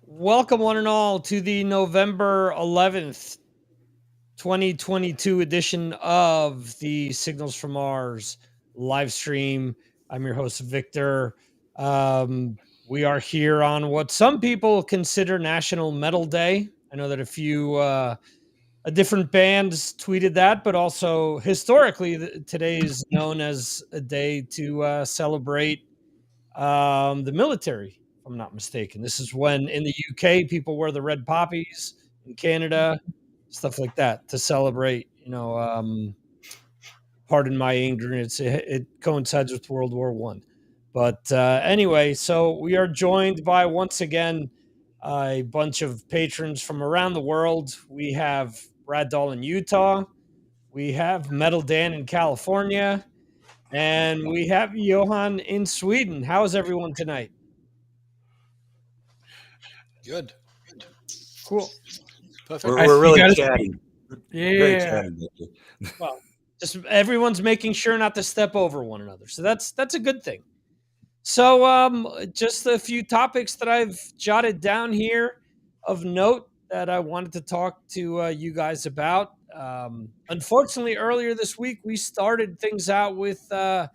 Welcome, one and all, to the November 11th, 2022 edition of the Signals from Mars live stream. I'm your host, Victor. We are here on what some people consider National Metal Day. I know that a few different bands tweeted that, but also historically, today is known as a day to celebrate the military, if I'm not mistaken. This is when in the UK people wear the red poppies, in Canada, stuff like that to celebrate. Pardon my ignorance. It coincides with World War One. But anyway, so we are joined by once again a bunch of patrons from around the world. We have Brad Dahl in Utah. We have Metal Dan in California. And we have Johan in Sweden. How is everyone tonight? Good. Cool. Perfect. We're really gotta chatty. Very Yeah. chatty. Well, just everyone's making sure not to step over one another. So that's a good thing. So just a few topics that I've jotted down here of note that I wanted to talk to you guys about. Unfortunately, earlier this week we started things out with Dan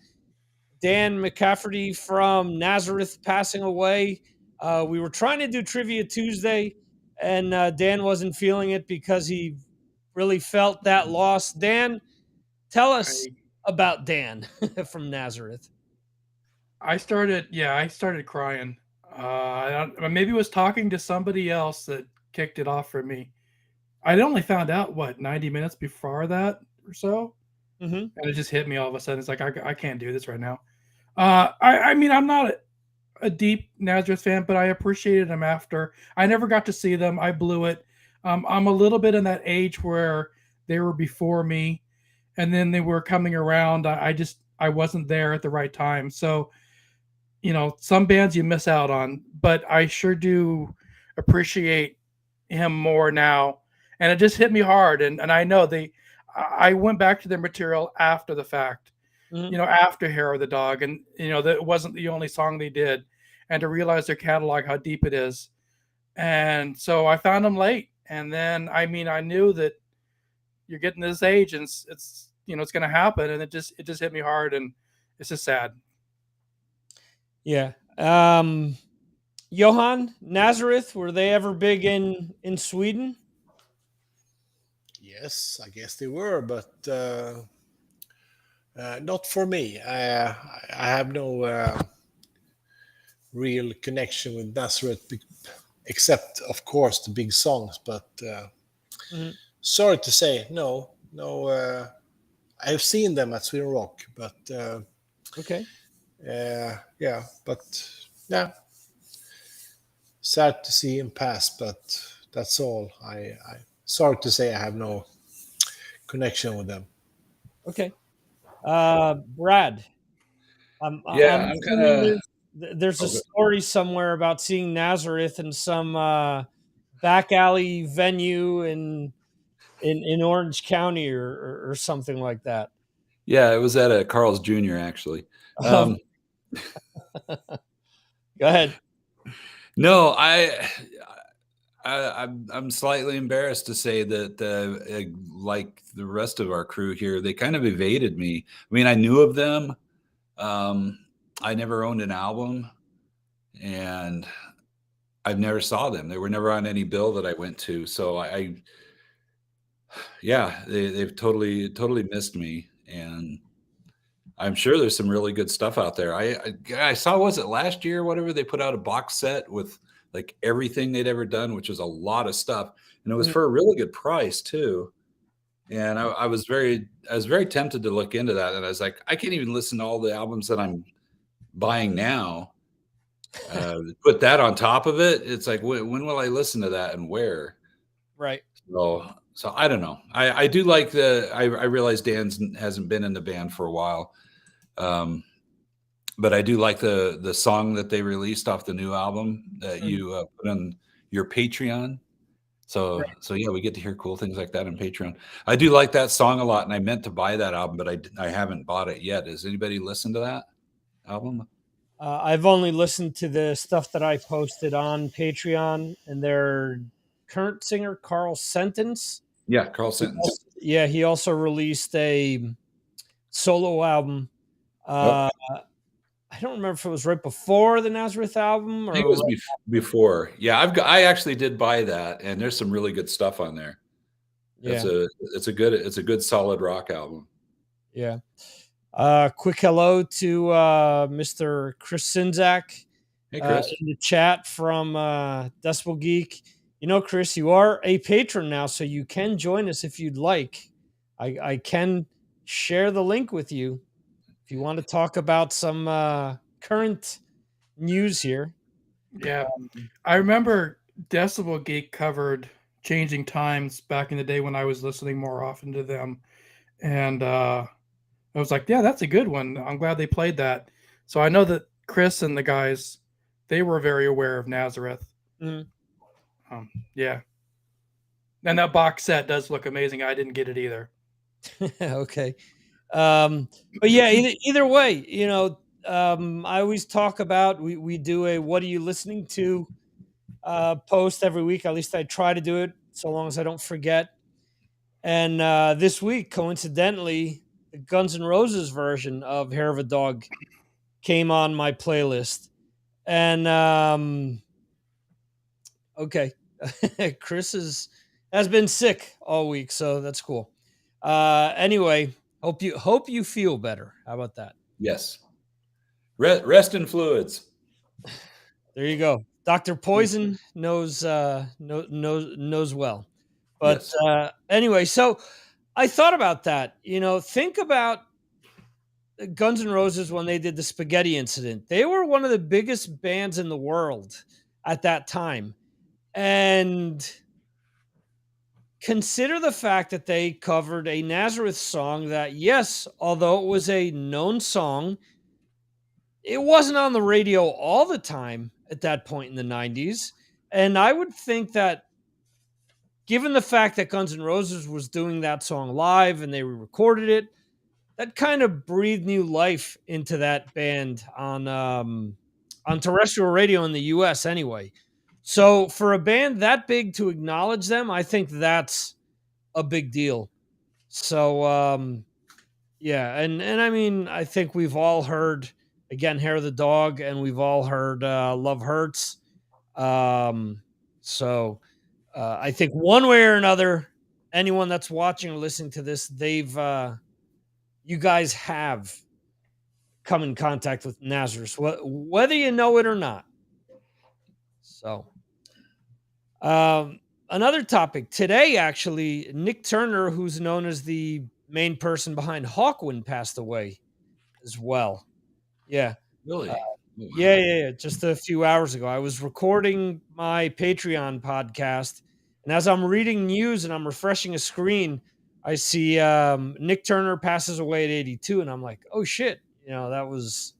McCafferty from Nazareth passing away. We were trying to do Trivia Tuesday, and Dan wasn't feeling it because he really felt that loss. Dan, tell us about Dan from Nazareth. I started crying. Maybe it was talking to somebody else that kicked it off for me. I only found out 90 minutes before that or so, Mm-hmm. and it just hit me all of a sudden. It's like I can't do this right now. I mean I'm not a deep Nazareth fan, but I appreciated them after. I never got to see them. I blew it. I'm a little bit in that age where they were before me, and then they were coming around. I wasn't there at the right time, so some bands you miss out on, but I sure do appreciate him more now. And it just hit me hard. And I know I went back to their material after the fact, Mm-hmm. after Hair of the Dog. And, that wasn't the only song they did. And to realize their catalog, how deep it is. And so I found them late. And then, I knew that you're getting this age and it's going to happen. And it just hit me hard. And it's just sad. Yeah. Johan, Nazareth, were they ever big in Sweden? Yes, I guess they were, but not for me. I have no real connection with Nazareth, except, of course, the big songs. But Mhm. sorry to say, no. I've seen them at Sweden Rock, but Okay. yeah, but yeah, sad to see him pass. But that's all. I sorry to say, I have no connection with them. Okay. Brad, I'm I'm kind assuming of. there's a story somewhere about seeing Nazareth in some back alley venue in Orange County or something like that. Yeah, it was at a Carl's Jr. actually. Go ahead. No, I'm slightly embarrassed to say that like the rest of our crew here, they kind of evaded me. I mean, I knew of them. I never owned an album, and I've never saw them. They were never on any bill that I went to. So they've totally missed me, and I'm sure there's some really good stuff out there. I saw, was it last year, whatever, they put out a box set with like everything they'd ever done, which was a lot of stuff, and it was for a really good price too. And I was very tempted to look into that, and I was like, I can't even listen to all the albums that I'm buying now. Put that on top of it, it's like, when will I listen to that and where? Right. So I don't know. I do like I realize Dan hasn't been in the band for a while, but I do like the song that they released off the new album that you put on your Patreon. So yeah, we get to hear cool things like that on Patreon. I do like that song a lot, and I meant to buy that album, but I haven't bought it yet. Has anybody listened to that album? I've only listened to the stuff that I posted on Patreon, and their current singer, Carl Sentence. Yeah, Carl Sentence. Yeah, he also released a solo album. Oh, I don't remember if it was right before the Nazareth album I think or it was before. Yeah, I actually did buy that, and there's some really good stuff on there. yeah, It's a good solid rock album. yeah. Quick hello to Mr. Chris Sinzak Hey, Chris. in the chat from Decibel Geek. You know, Chris, you are a patron now, so you can join us if you'd like. I can share the link with you if you want to talk about some current news here. Yeah, I remember Decibel Geek covered Changing Times back in the day when I was listening more often to them, and I was like, yeah, that's a good one. I'm glad they played that. So I know that Chris and the guys, they were very aware of Nazareth. Mm. Yeah, and that box set does look amazing. I didn't get it either. Okay. But yeah, either way, you know, I always talk about we do a what are you listening to post every week. At least I try to do it so long as I don't forget. And this week, coincidentally, the Guns N' Roses version of Hair of a Dog came on my playlist. And okay, Chris has been sick all week, so that's cool. Anyway, hope you feel better. How about that? Yes. Rest in fluids. There you go. Dr. Poison knows knows well. But Yes. Anyway, so I thought about that. You know, think about Guns N' Roses when they did the Spaghetti Incident. They were one of the biggest bands in the world at that time. And consider the fact that they covered a Nazareth song that, yes, although it was a known song, it wasn't on the radio all the time at that point in the 90s. And I would think that given the fact that Guns N' Roses was doing that song live and they recorded it, that kind of breathed new life into that band on terrestrial radio in the US anyway. So for a band that big to acknowledge them, I think that's a big deal. So yeah, and I mean, I think we've all heard again Hair of the Dog, and we've all heard Love Hurts. So I think one way or another, anyone that's watching or listening to this, they've you guys have come in contact with Nazareth, whether you know it or not. So, another topic today, actually, Nick Turner, who's known as the main person behind Hawkwind, passed away as well. Yeah. Really? Yeah. Just a few hours ago, I was recording my Patreon podcast, and as I'm reading news and I'm refreshing a screen, I see Nick Turner passes away at 82, and I'm like, oh shit, you know, that was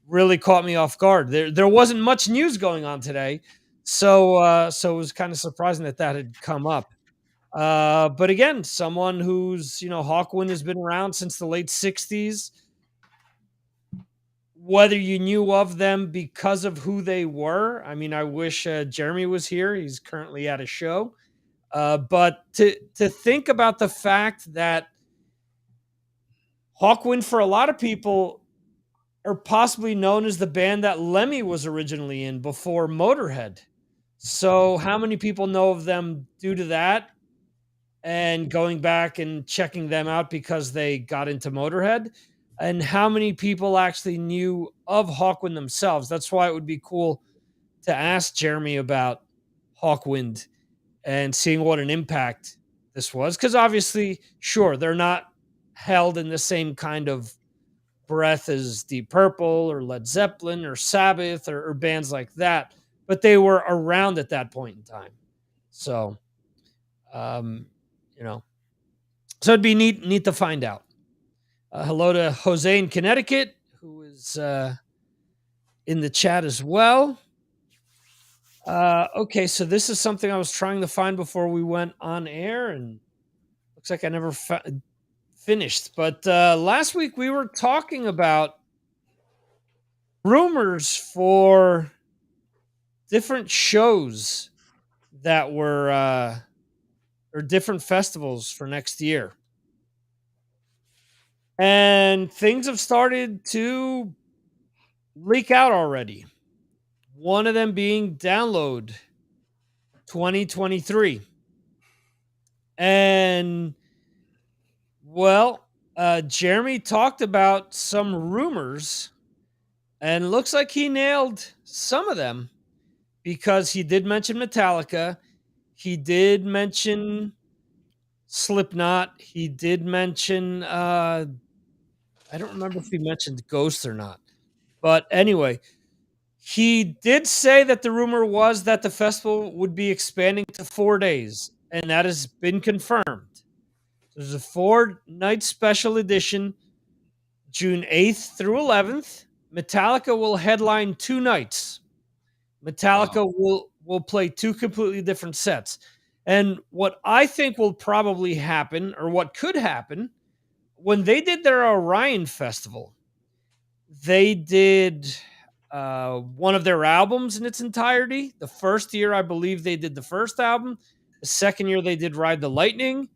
really caught me off guard. There wasn't much news going on today, so it was kind of surprising that had come up. But again, someone who's Hawkwind has been around since the late '60s. Whether you knew of them because of who they were, I mean, I wish Jeremy was here. He's currently at a show. But to think about the fact that Hawkwind, for a lot of people, are possibly known as the band that Lemmy was originally in before Motorhead. So, how many people know of them due to that? And going back and checking them out because they got into Motorhead? And how many people actually knew of Hawkwind themselves? That's why it would be cool to ask Jeremy about Hawkwind and seeing what an impact this was. Because obviously, sure, they're not held in the same kind of breath as Deep Purple or Led Zeppelin or Sabbath or bands like that, but they were around at that point in time. So, you know, so it'd be neat to find out. Hello to Jose in Connecticut, who is in the chat as well. Okay, so this is something I was trying to find before we went on air, and looks like I never finished. But last week we were talking about rumors for different shows that were or different festivals for next year. And things have started to leak out already. One of them being Download 2023. And well, Jeremy talked about some rumors and looks like he nailed some of them because he did mention Metallica. He did mention Slipknot. He did mention I don't remember if he mentioned Ghost or not. But anyway, he did say that the rumor was that the festival would be expanding to 4 days, and that has been confirmed. There's a 4-night special edition, June 8th through 11th. Metallica will headline 2 nights. Metallica will play 2 completely different sets. And what I think will probably happen, or what could happen, when they did their Orion Festival, they did one of their albums in its entirety. The first year, I believe they did the first album. The second year, they did Ride the Lightning.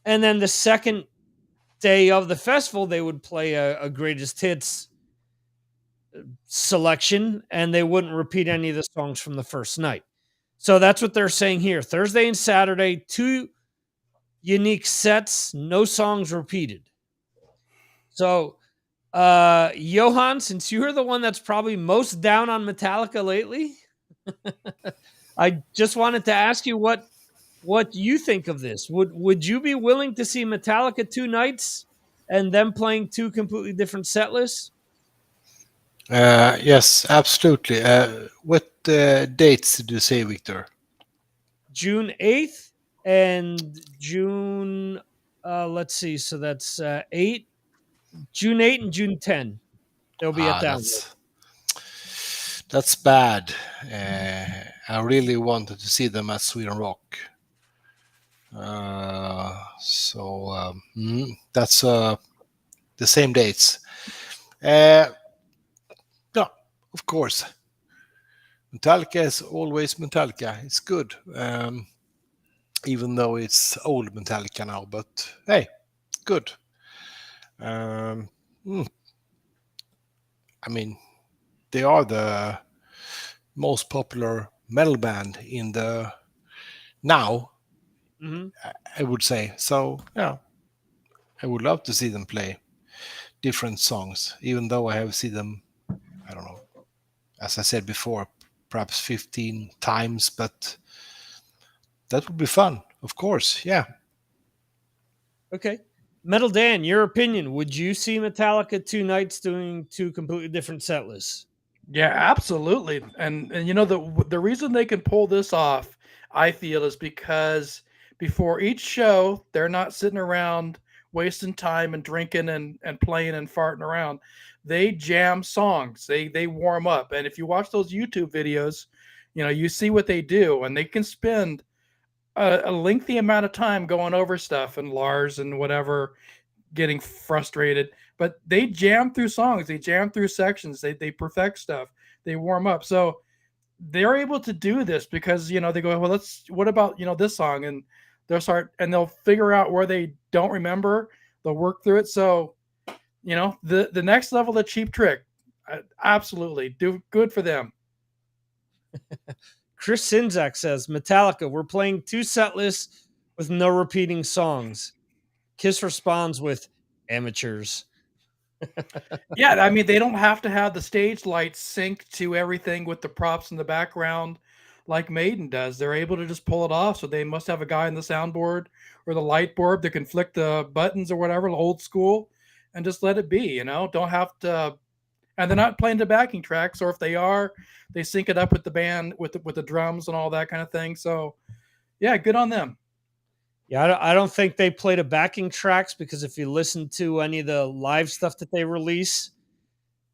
And then the second day of the festival, they would play a greatest hits selection, and they wouldn't repeat any of the songs from the first night. So that's what they're saying here. Thursday and Saturday, 2 unique sets, no songs repeated. So, Johan, since you're the one that's probably most down on Metallica lately, I just wanted to ask you what you think of this. Would you be willing to see Metallica 2 nights and them playing 2 completely different set lists? Yes, absolutely. What dates did you say, Victor? June 8th and June let's see, so that's 8 June 8 and June 10. They'll be at Download. That's bad. I really wanted to see them at Sweden Rock. That's the same dates. No, of course. Metallica is always Metallica. It's good. Even though it's old Metallica now, but hey, good. I mean, they are the most popular metal band in the now. Mm-hmm. I would say so. Yeah, I would love to see them play different songs, even though I have seen them. I don't know, as I said before, perhaps 15 times, but that would be fun, of course. Yeah. Okay. Metaldan, your opinion. Would you see Metallica 2 nights doing 2 completely different set lists? Yeah, absolutely. And you know the reason they can pull this off, I feel, is because before each show, they're not sitting around wasting time and drinking and playing and farting around. They jam songs. They warm up. And if you watch those YouTube videos, you know, you see what they do, and they can spend a lengthy amount of time going over stuff and Lars and whatever getting frustrated, but they jam through songs, they jam through sections, they perfect stuff, they warm up. So they're able to do this because, you know, they go, well, what about, you know, this song, and they'll figure out where they don't remember, they'll work through it. So, you know, the next level of Cheap Trick, absolutely do good for them. Chris Sinzak says, Metallica, we're playing 2 set lists with no repeating songs. Kiss responds with amateurs. Yeah, I mean, they don't have to have the stage lights sync to everything with the props in the background like Maiden does. They're able to just pull it off. So they must have a guy in the soundboard or the light board that can flick the buttons or whatever, old school, and just let it be, you know, don't have to. And they're not playing the backing tracks, or if they are, they sync it up with the band, with the drums and all that kind of thing. So yeah, good on them. Yeah, I don't think they play the backing tracks, because if you listen to any of the live stuff that they release,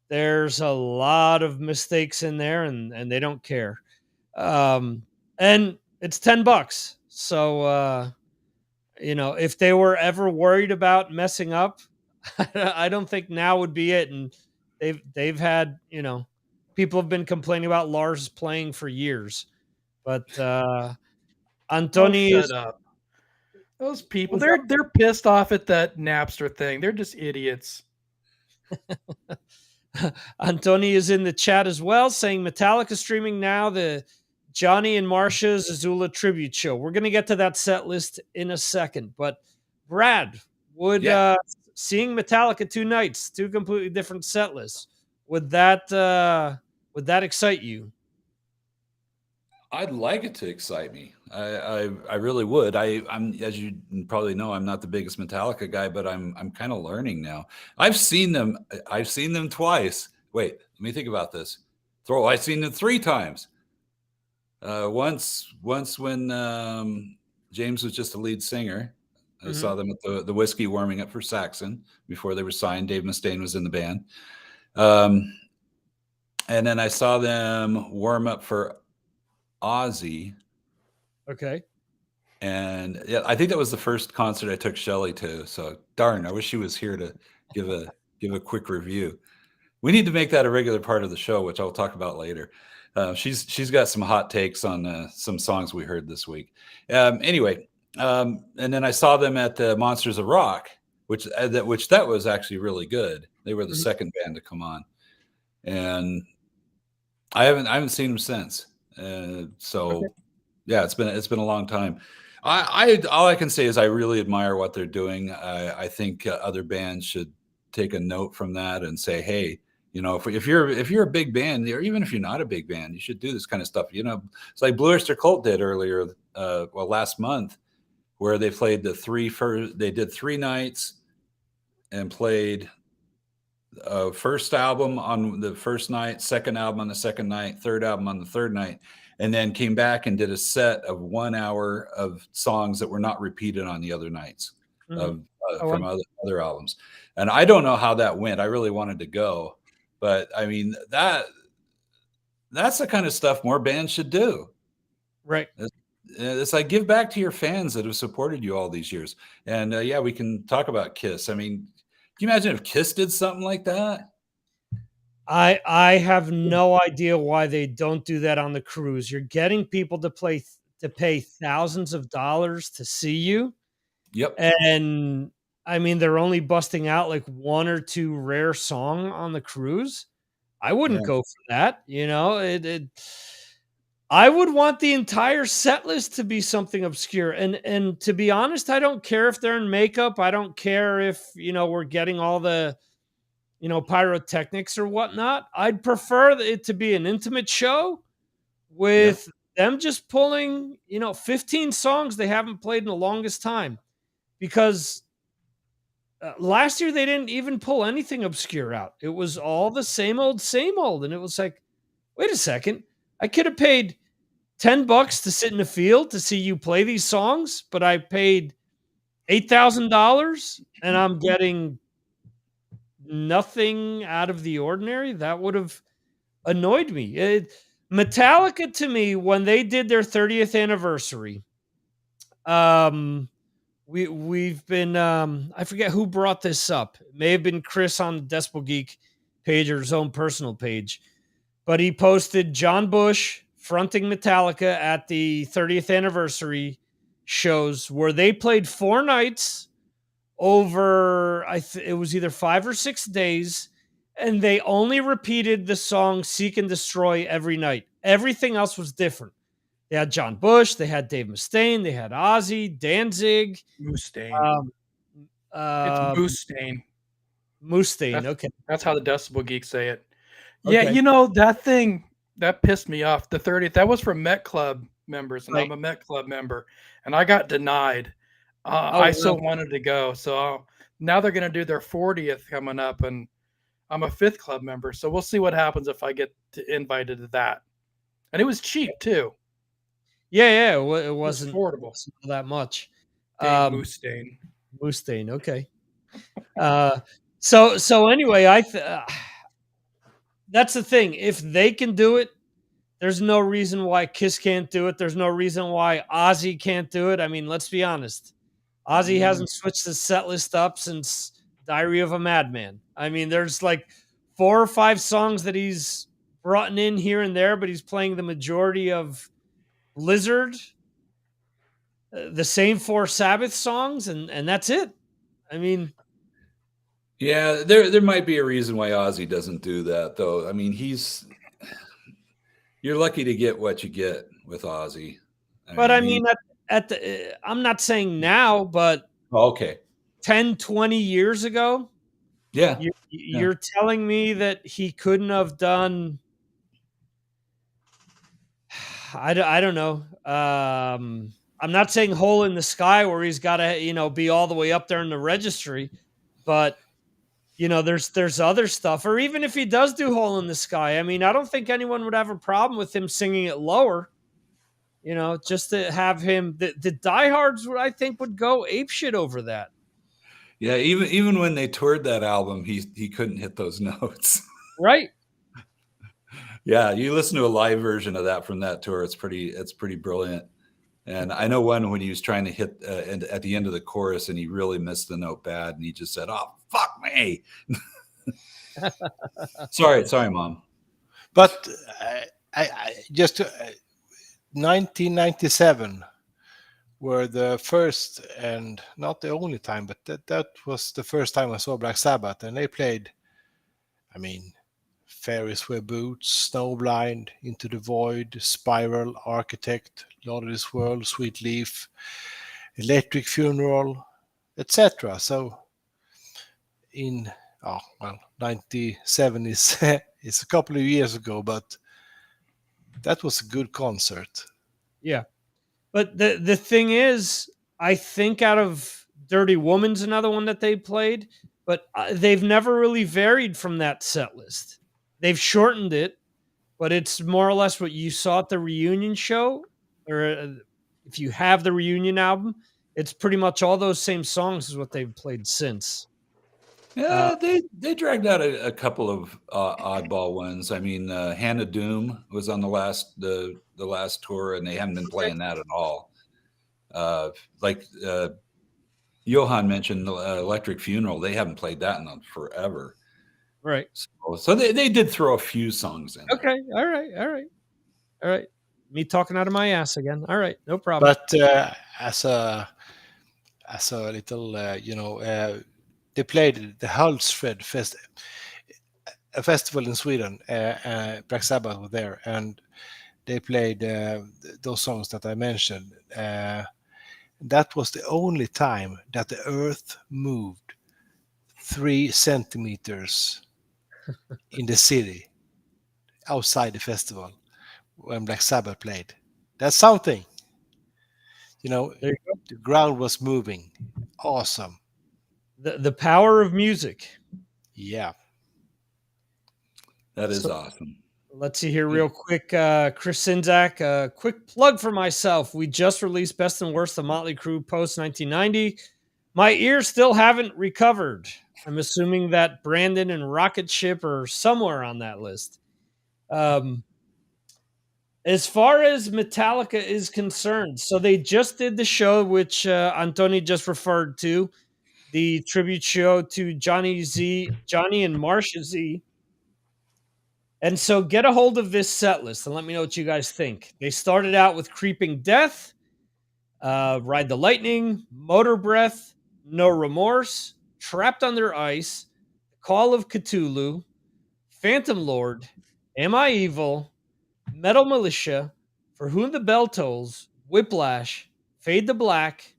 there's a lot of mistakes in there, and they don't care. And it's $10. So, you know, if they were ever worried about messing up, I don't think now would be it. And they've had, people have been complaining about Lars playing for years, but Oh, Antoni shut is up. Those people, what's they're pissed off at that Napster thing. They're just idiots. Antoni is in the chat as well, saying Metallica streaming now the Johnny and Marcia Zazula tribute show. We're going to get to that set list in a second, but Brad, would Yeah. seeing Metallica 2 nights, 2 completely different set lists, would that excite you? I'd like it to excite me. I really would. I'm, as you probably know, I'm not the biggest Metallica guy, but I'm kind of learning now. I've seen them twice. Wait, let me think about this. I've seen them 3 times. Once when James was just a lead singer. I saw them at the Whiskey warming up for Saxon before they were signed. Dave Mustaine was in the band. And then I saw them warm up for Ozzy. Okay. And yeah, I think that was the first concert I took Shelly to. So darn, I wish she was here to give a quick review. We need to make that a regular part of the show, which I'll talk about later. She's got some hot takes on some songs we heard this week. Anyway, and then I saw them at the Monsters of Rock, which that was actually really good. They were the second band to come on, and I haven't seen them since. So yeah, it's been a long time. All I can say is I really admire what they're doing. I think other bands should take a note from that and say, hey, if you're a big band, or even if you're not a big band, you should do this kind of stuff. It's like Blue Oyster Cult did earlier, last month, where they played they did 3 nights and played first album on the first night, second album on the second night, third album on the third night, and then came back and did a set of 1 hour of songs that were not repeated on the other nights from other albums. And I don't know how that went. I really wanted to go, but I mean, that's the kind of stuff more bands should do. Right. It's like, give back to your fans that have supported you all these years. And yeah, we can talk about Kiss. I mean, can you imagine if Kiss did something like that? I have no idea why they don't do that on the cruise. You're getting people to pay thousands of dollars to see you. Yep. And I mean, they're only busting out like 1 or 2 rare song on the cruise. I wouldn't go for that. I would want the entire set list to be something obscure. And to be honest, I don't care if they're in makeup. I don't care if, we're getting all the, pyrotechnics or whatnot. I'd prefer it to be an intimate show with them just pulling, 15 songs they haven't played in the longest time. Because last year they didn't even pull anything obscure out. It was all the same old. And it was like, wait a second, I could have paid $10 to sit in the field to see you play these songs, but I paid $8,000 and I'm getting nothing out of the ordinary. That would have annoyed me. Metallica, to me, when they did their 30th anniversary, we've been I forget who brought this up. It may have been Chris on the Decibel Geek page or his own personal page, but he posted John Bush fronting Metallica at the 30th anniversary shows where they played 4 nights over it was either 5 or 6 days, and they only repeated the song Seek and Destroy every night. Everything else was different. They had John Bush, they had Dave Mustaine, they had Ozzy, Danzig. Mustaine. It's Mustaine. Mustaine, okay. That's how the Decibel Geeks say it. Okay. Yeah, that thing, that pissed me off. The 30th, that was for Met Club members, and Right. I'm a Met Club member, and I got denied. I still wanted to go. So now they're going to do their 40th coming up, and I'm a 5th club member. So we'll see what happens if I get invited to that. And it was cheap too. Yeah, it wasn't affordable. that much. Mustaine. Mustaine, okay. So anyway, that's the thing. If they can do it, there's no reason why Kiss can't do it. There's no reason why Ozzy can't do it. I mean, let's be honest. Ozzy hasn't switched his set list up since Diary of a Madman. I mean, there's like 4 or 5 songs that he's brought in here and there, but he's playing the majority of Blizzard, the same 4 Sabbath songs, and that's it. I mean, Yeah, there might be a reason why Ozzy doesn't do that, though. I mean, you're lucky to get what you get with Ozzy. but I mean, at the I'm not saying now, but Okay. 10, 20 years ago, Yeah. you're telling me that he couldn't have done, I don't know. I'm not saying Hole in the Sky where he's got to, be all the way up there in the registry, but there's other stuff. Or even if he does do Hole in the Sky, I mean, I don't think anyone would have a problem with him singing it lower. Just to have him, the diehards would, I think, would go apeshit over that. Yeah, even when they toured that album, he couldn't hit those notes. Right. Yeah, you listen to a live version of that from that tour. It's pretty brilliant. And I know one when he was trying to hit at the end of the chorus and he really missed the note bad, and he just said, "Oh, fuck me." sorry, Mom. But I just 1997 were the first and not the only time, but that was the first time I saw Black Sabbath, and they played, I mean, Ferris Wheel Boots, Snowblind, Into the Void, Spiral, Architect, Lord of this World, Sweet Leaf, Electric Funeral, etc. So in 97 is is a couple of years ago, but that was a good concert. Yeah. But the thing is, I think out of Dirty Woman's another one that they played, but they've never really varied from that set list. They've shortened it, but it's more or less what you saw at the reunion show, or if you have the reunion album, it's pretty much all those same songs is what they've played since. Yeah, they dragged out a couple of oddball ones. I mean, Hannah Doom was on the last tour, and they haven't been playing that at all. Like Johan mentioned, Electric Funeral. They haven't played that in forever. Right. So they did throw a few songs in. Okay. All right. Me talking out of my ass again. All right. No problem. But as a little, they played the Hultsfred a festival in Sweden. Black Sabbath were there, and they played those songs that I mentioned. That was the only time that the Earth moved 3 centimeters in the city outside the festival when Black Sabbath played. That's something. The ground was moving. Awesome. The power of music. Yeah. That is awesome. Let's see here real quick. Chris Sinzak, quick plug for myself. We just released Best and Worst of Motley Crue post 1990. My ears still haven't recovered. I'm assuming that Brandon and Rocket Ship are somewhere on that list. As far as Metallica is concerned, so they just did the show, which Antoni just referred to, the tribute show to Johnny and Marsha Z. And so get a hold of this set list and let me know what you guys think. They started out with Creeping Death, Ride the Lightning, Motor Breath, No Remorse, Trapped Under Ice, Call of Cthulhu, Phantom Lord, Am I Evil, Metal Militia, For Whom the Bell Tolls, Whiplash, Fade to Black,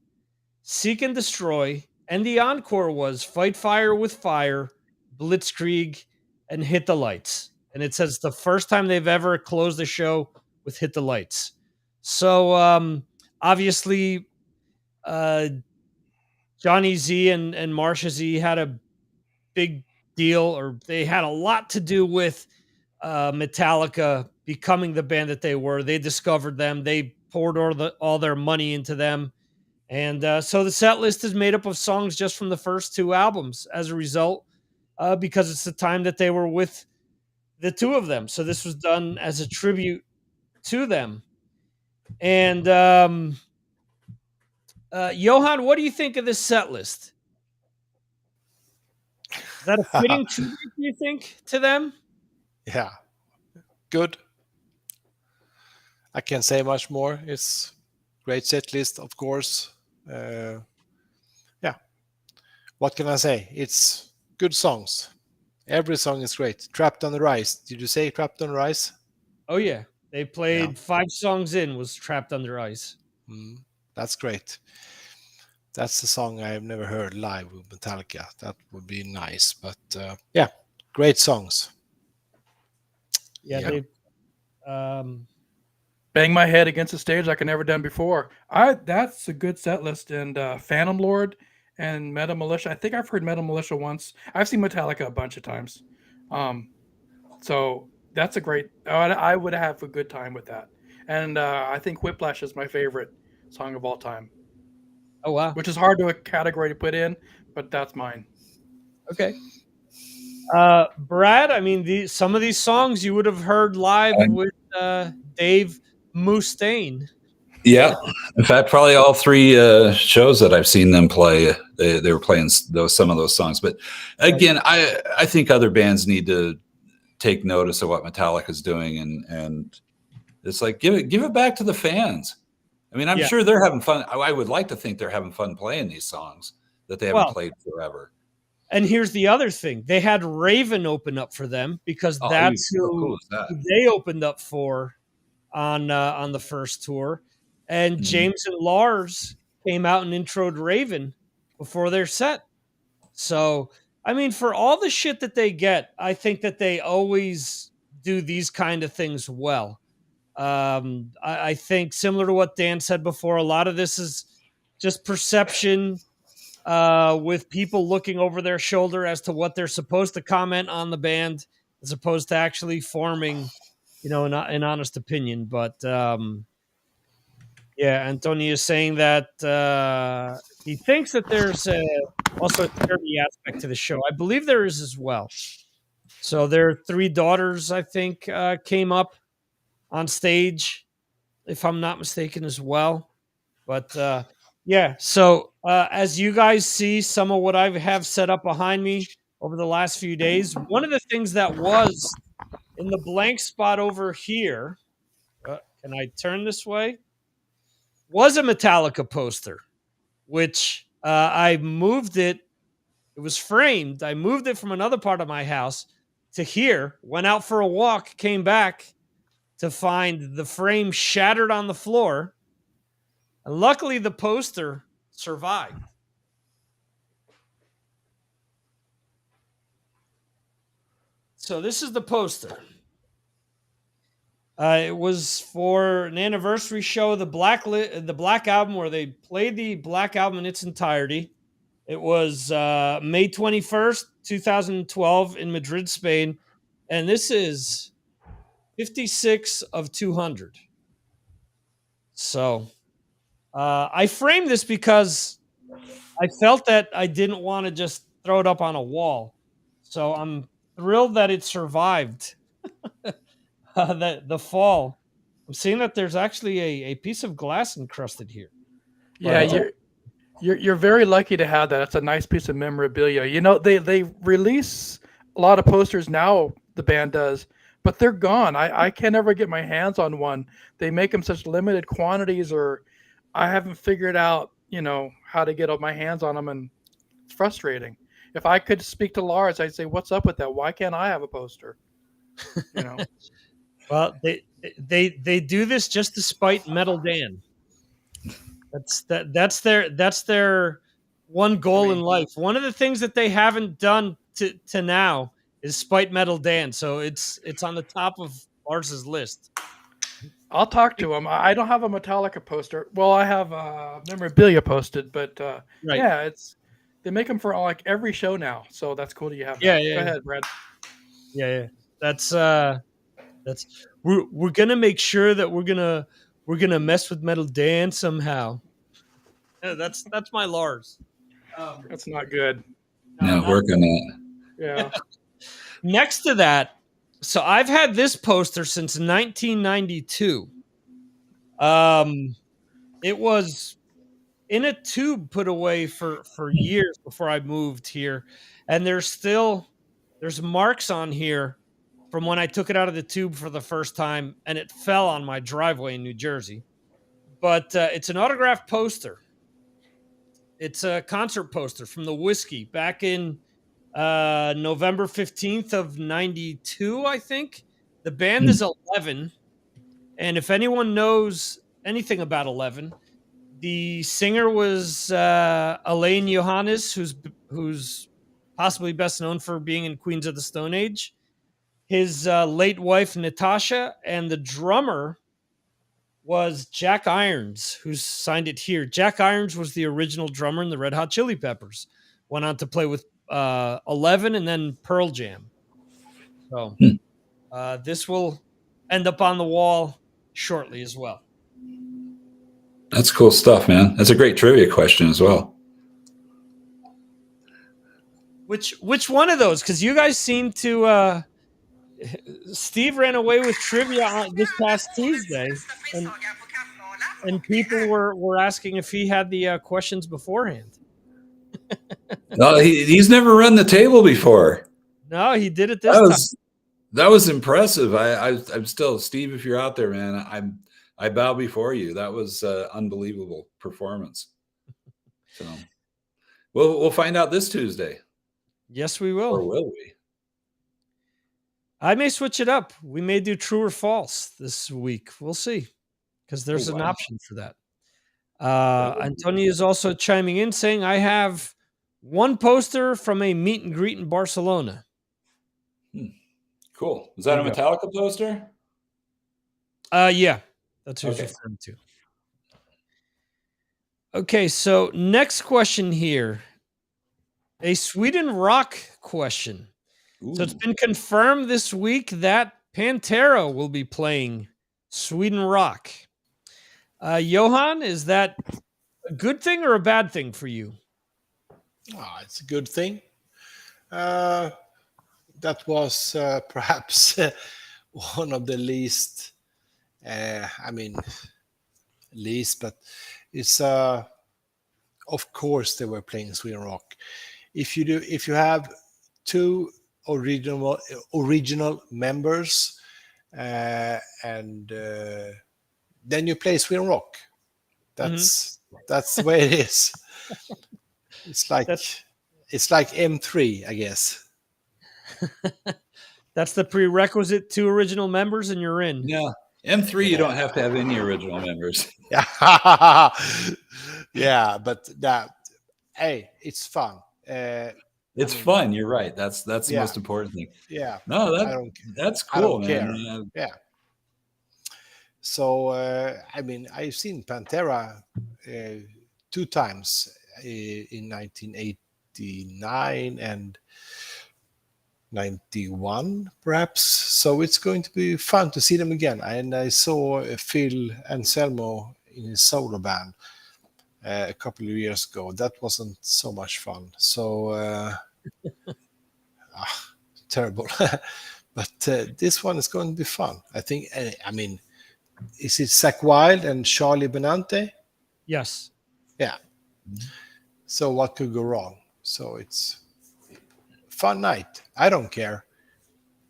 Seek and Destroy, and the encore was Fight Fire with Fire, Blitzkrieg, and Hit the Lights. And it says the first time they've ever closed the show with Hit the Lights. So obviously Johnny Z and Marsha Z had a big deal, or they had a lot to do with Metallica becoming the band that they were. They discovered them. They poured all their money into them. And so the set list is made up of songs just from the first 2 albums as a result, because it's the time that they were with the 2 of them. So this was done as a tribute to them. And Johan, what do you think of this set list? Is that a fitting tribute, do you think, to them? Yeah, good. I can't say much more. It's great set list, of course. Yeah, what can I say? It's good songs. Every song is great. Trapped on the Rise. Did you say Trapped on the Rise? Oh yeah, they Yeah. played 5 songs in was Trapped Under Ice. That's great. That's the song I've never heard live with Metallica. That would be nice. But yeah, great songs. Yeah, Yeah. they Bang my head against the stage like I never done before. That's a good set list. And Phantom Lord and Metal Militia. I think I've heard Metal Militia once. I've seen Metallica a bunch of times. So that's a great. I would have a good time with that. And I think Whiplash is my favorite song of all time, Oh wow. which is hard to a category to put in, but that's mine. Okay. Brad, I mean, some of these songs you would have heard live with Dave Mustaine. Yeah, in fact, probably all 3 shows that I've seen them play, they were playing some of those songs. But again, I think other bands need to take notice of what Metallica's doing, and it's like give it back to the fans. I mean, I'm sure they're having fun. I would like to think they're having fun playing these songs that they haven't played forever. And here's the other thing: they had Raven open up for them because that's who they opened up for on the first tour. And James and Lars came out and introed Raven before their set. So, I mean, for all the shit that they get, I think that they always do these kind of things well. I think similar to what Dan said before, a lot of this is just perception with people looking over their shoulder as to what they're supposed to comment on the band as opposed to actually forming, an honest opinion. But yeah, Antonio is saying that he thinks that there's also a charity aspect to the show. I believe there is as well. So their 3 daughters, I think, came up on stage, if I'm not mistaken, as well. But yeah, so as you guys see some of what I have set up behind me over the last few days, one of the things that was in the blank spot over here, can I turn this way? Was a Metallica poster, which I moved it. It was framed. I moved it from another part of my house to here, went out for a walk, came back to find the frame shattered on the floor. And luckily, the poster survived. So this is the poster. It was for an anniversary show, the Black Album, where they played the Black Album in its entirety. It was May 21st, 2012 in Madrid, Spain. And this is 56 of 200. So I framed this because I felt that I didn't want to just throw it up on a wall. So I'm thrilled that it survived the fall. I'm seeing that there's actually a piece of glass encrusted here. Yeah, you're very lucky to have that. It's a nice piece of memorabilia. They release a lot of posters now, the band does, but they're gone. I can never get my hands on one. They make them such limited quantities, or I haven't figured out, how to get my hands on them, and it's frustrating. If I could speak to Lars, I'd say, "What's up with that? Why can't I have a poster?" Well, they do this just to spite Metaldan. That's their one goal in life. One of the things that they haven't done to now is spite Metaldan. So it's on the top of Lars's list. I'll talk to him. I don't have a Metallica poster. Well, I have memorabilia posted, but yeah, they make them for like every show now. So that's cool that you have. Yeah, that. Go ahead, Brad. Yeah. That's we're gonna make sure that we're gonna mess with Metaldan somehow. Yeah, that's my Lars. That's not good. No, work on that. Yeah. Next to that, so I've had this poster since 1992. It was in a tube put away for years before I moved here, and there's marks on here from when I took it out of the tube for the first time, and it fell on my driveway in New Jersey. But it's an autographed poster. It's a concert poster from the Whiskey back in November 15th of 92, I think. The band is 11. And if anyone knows anything about 11, the singer was Elaine Johannes, who's possibly best known for being in Queens of the Stone Age. His late wife, Natasha, and the drummer was Jack Irons, who signed it here. Jack Irons was the original drummer in the Red Hot Chili Peppers. Went on to play with 11 and then Pearl Jam. So this will end up on the wall shortly as well. That's cool stuff, man. That's a great trivia question as well. Which one of those? Because you guys seem to Steve ran away with trivia this past Tuesday, and people were asking if he had the questions beforehand. No, he's never run the table before. No, he did it this time. That was impressive. I'm still, Steve, if you're out there, man, I bow before you. That was unbelievable performance. So we'll find out this Tuesday. Yes, we will. Or will we? I may switch it up. We may do true or false this week. We'll see, because there's an option for that. Antonio is also chiming in saying, I have one poster from a meet and greet in Barcelona. Cool. Is that a Metallica poster? Yeah, that's what he's referring to. Okay, so next question here. A Sweden rock question. Ooh. So it's been confirmed this week that Pantera will be playing Sweden rock. Johan, is that a good thing or a bad thing for you? Oh, it's a good thing. That was perhaps one of the least, least, but it's of course they were playing Sweden rock. If you have two original members, and then you play Sweden rock. That's the way it is. It's like M3, I guess. That's the prerequisite: two original members, and you're in. Yeah, M3. You don't have to have any original members. Yeah, yeah, but hey, it's fun. It's fun. You're right. That's the most important thing. Yeah. No, that's cool, man. Yeah. So I've seen Pantera 2 times in 1989 and 91, perhaps. So it's going to be fun to see them again. And I saw Phil Anselmo in his solo band a couple of years ago. That wasn't so much fun. So terrible. But this one is going to be fun. I think. Is it Zakk Wylde and Charlie Benante? Yes. Yeah. So what could go wrong? So it's a fun night. I don't care.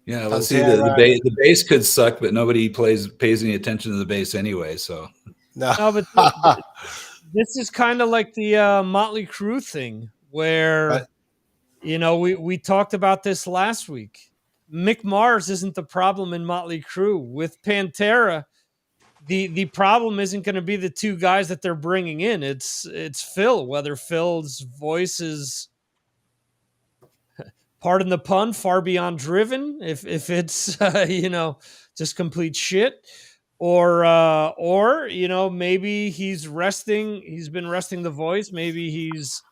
Yeah, let's see. The bass could suck, but nobody pays any attention to the bass anyway. So no, but this is kind of like the Motley Crue thing, where we talked about this last week. Mick Mars isn't the problem in Motley Crue. With Pantera, the problem isn't going to be the two guys that they're bringing in. It's Phil. Whether Phil's voice is, pardon the pun, far beyond driven, if it's just complete shit, or maybe he's been resting the voice, maybe he's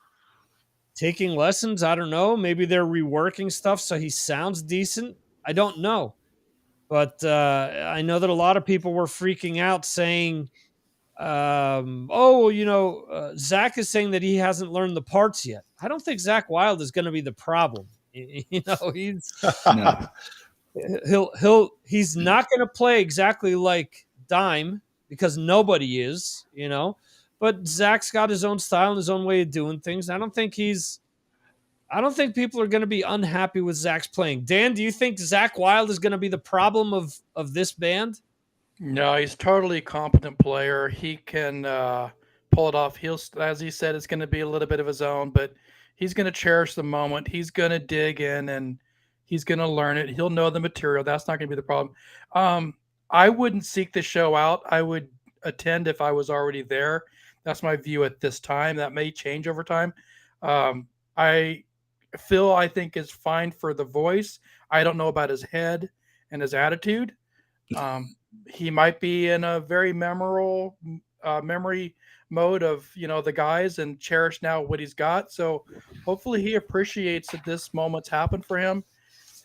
taking lessons, I don't know, maybe they're reworking stuff so he sounds decent. I don't know, but I know that a lot of people were freaking out saying, Zach is saying that he hasn't learned the parts yet. I don't think Zakk Wylde is going to be the problem. He's he's not going to play exactly like Dime, because nobody is, but Zach's got his own style and his own way of doing things. I don't think people are going to be unhappy with Zach's playing. Dan, do you think Zach Wild is going to be the problem of this band? No, he's totally competent player. He can pull it off. He'll, as he said, it's going to be a little bit of his own, but he's going to cherish the moment. He's going to dig in and he's going to learn it. He'll know the material. That's not going to be the problem. I wouldn't seek the show out. I would attend if I was already there. That's my view at this time. That may change over time. Phil, I think, is fine for the voice. I don't know about his head and his attitude. He might be in a very memorable memory mode of, the guys and cherish now what he's got. So hopefully he appreciates that this moment's happened for him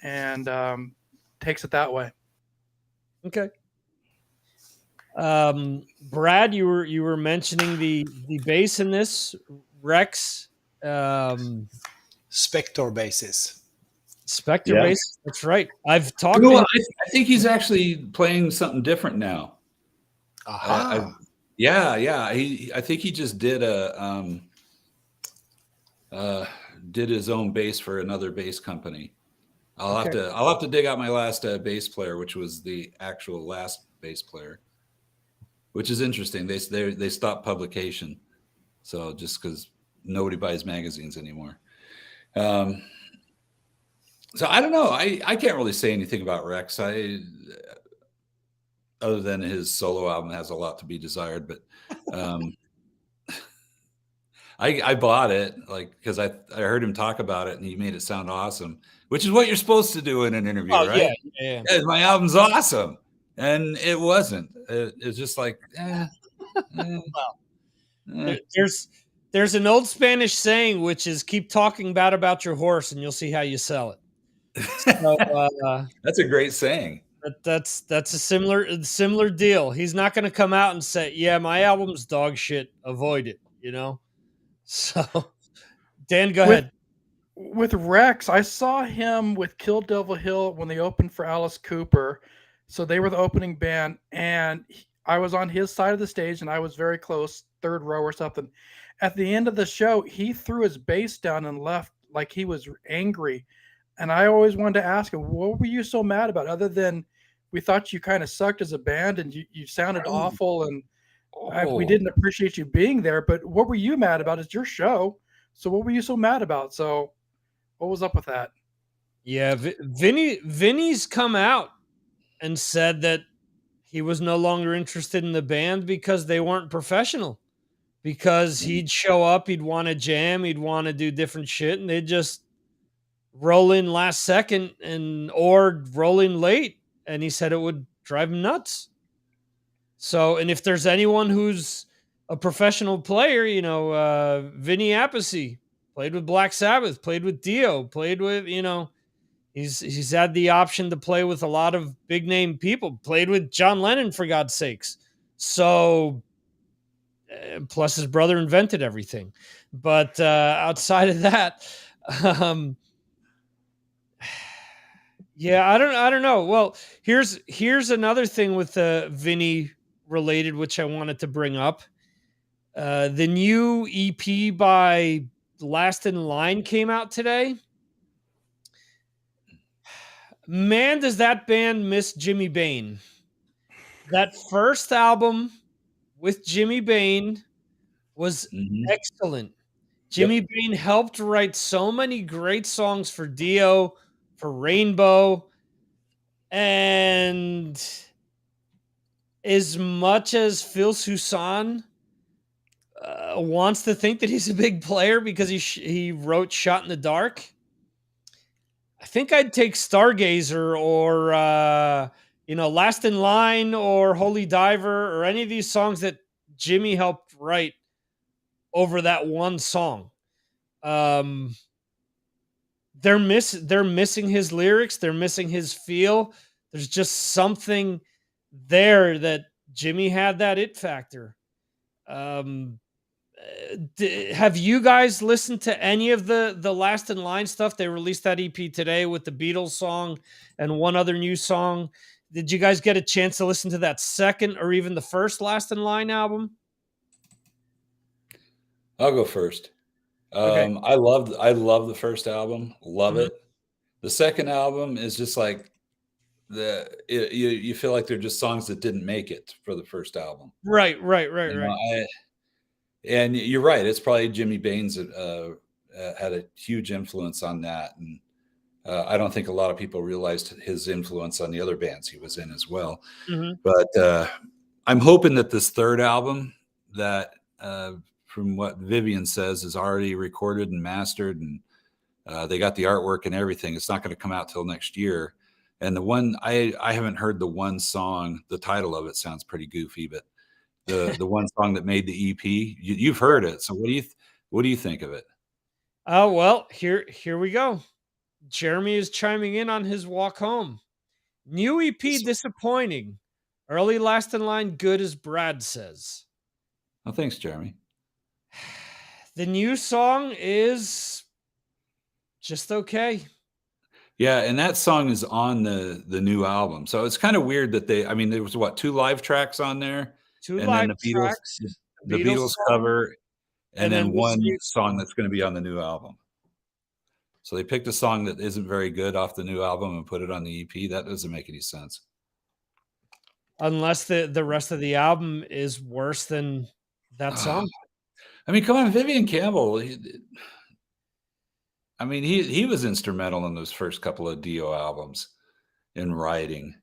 and takes it that way. Okay. Brad, you were mentioning the bass in this Rex. Spector bases. Spectre bass. That's right. I've talked. I think he's actually playing something different now. Aha. Yeah. I think he just did did his own bass for another bass company. I'll have to dig out my last bass player, which was the actual last bass player, which is interesting. They stopped publication, so just because nobody buys magazines anymore. So I don't know. I can't really say anything about Rex. Other than his solo album has a lot to be desired, but I bought it because I heard him talk about it and he made it sound awesome, which is what you're supposed to do in an interview, right? Yeah. My album's awesome, and it wasn't. It's just like, There's an old Spanish saying which is keep talking bad about your horse and you'll see how you sell it. So, that's a great saying. That's a similar deal. He's not going to come out and say, "Yeah, my album's dog shit. Avoid it." So, Dan, go ahead. With Rex, I saw him with Kill Devil Hill when they opened for Alice Cooper. So they were the opening band, and I was on his side of the stage, and I was very close, third row or something. At the end of the show, he threw his bass down and left like he was angry. And I always wanted to ask him, what were you so mad about? Other than we thought you kind of sucked as a band and you sounded awful and we didn't appreciate you being there. But what were you mad about? It's your show. So what were you so mad about? So what was up with that? Yeah, Vinny's come out and said that he was no longer interested in the band because they weren't professional. Because he'd show up, he'd want to jam, he'd want to do different shit, and they'd just roll in last second or roll in late. And he said it would drive him nuts. So, and if there's anyone who's a professional player, Vinny Appice played with Black Sabbath, played with Dio, played with, he's had the option to play with a lot of big name people, played with John Lennon, for God's sakes. So, plus his brother invented everything. But outside of that, yeah, I don't know. Well, here's another thing with Vinny related, which I wanted to bring up. The new EP by Last in Line came out today. Man, does that band miss Jimmy Bain. That first album with Jimmy Bain was excellent. Jimmy Bain helped write so many great songs for Dio, for Rainbow, and as much as Phil Soussan wants to think that he's a big player because he wrote Shot in the Dark, I think I'd take Stargazer or Last in Line or Holy Diver or any of these songs that Jimmy helped write over that one song. They're missing his lyrics. They're missing his feel. There's just something there that Jimmy had that it factor. Have you guys listened to any of the Last in Line stuff? They released that EP today with the Beatles song and one other new song. Did you guys get a chance to listen to that second or even the first Last in Line album? I'll go first. Okay. I love the first album. Love Mhm. it. The second album is just like you feel like they're just songs that didn't make it for the first album. Right, right, right, You right. know, and you're right. It's probably Jimmy Baines had a huge influence on that, and I don't think a lot of people realized his influence on the other bands he was in as well. Mhm. But I'm hoping that this third album, that from what Vivian says, is already recorded and mastered, and they got the artwork and everything. It's not going to come out till next year. And the one I haven't heard the one song. The title of it sounds pretty goofy, but the one song that made the EP, you've heard it. So what do you think of it? Oh, well, here we go. Jeremy is chiming in on his walk home. New EP disappointing. Early last in line good, as Brad says. Oh, thanks, Jeremy. The new song is just okay. Yeah, and that song is on the new album. So it's kind of weird that I mean, there was what, 2 live tracks on there, Two and then live the Beatles tracks, the Beatles Beatles song, cover, and and then then this one new song song. that's going to be on the new album. So they picked a song that isn't very good off the new album and put it on the EP. That doesn't make any sense. Unless the rest of the album is worse than that song. I mean, come on, Vivian Campbell. I mean, he was instrumental in those first couple of Dio albums in writing.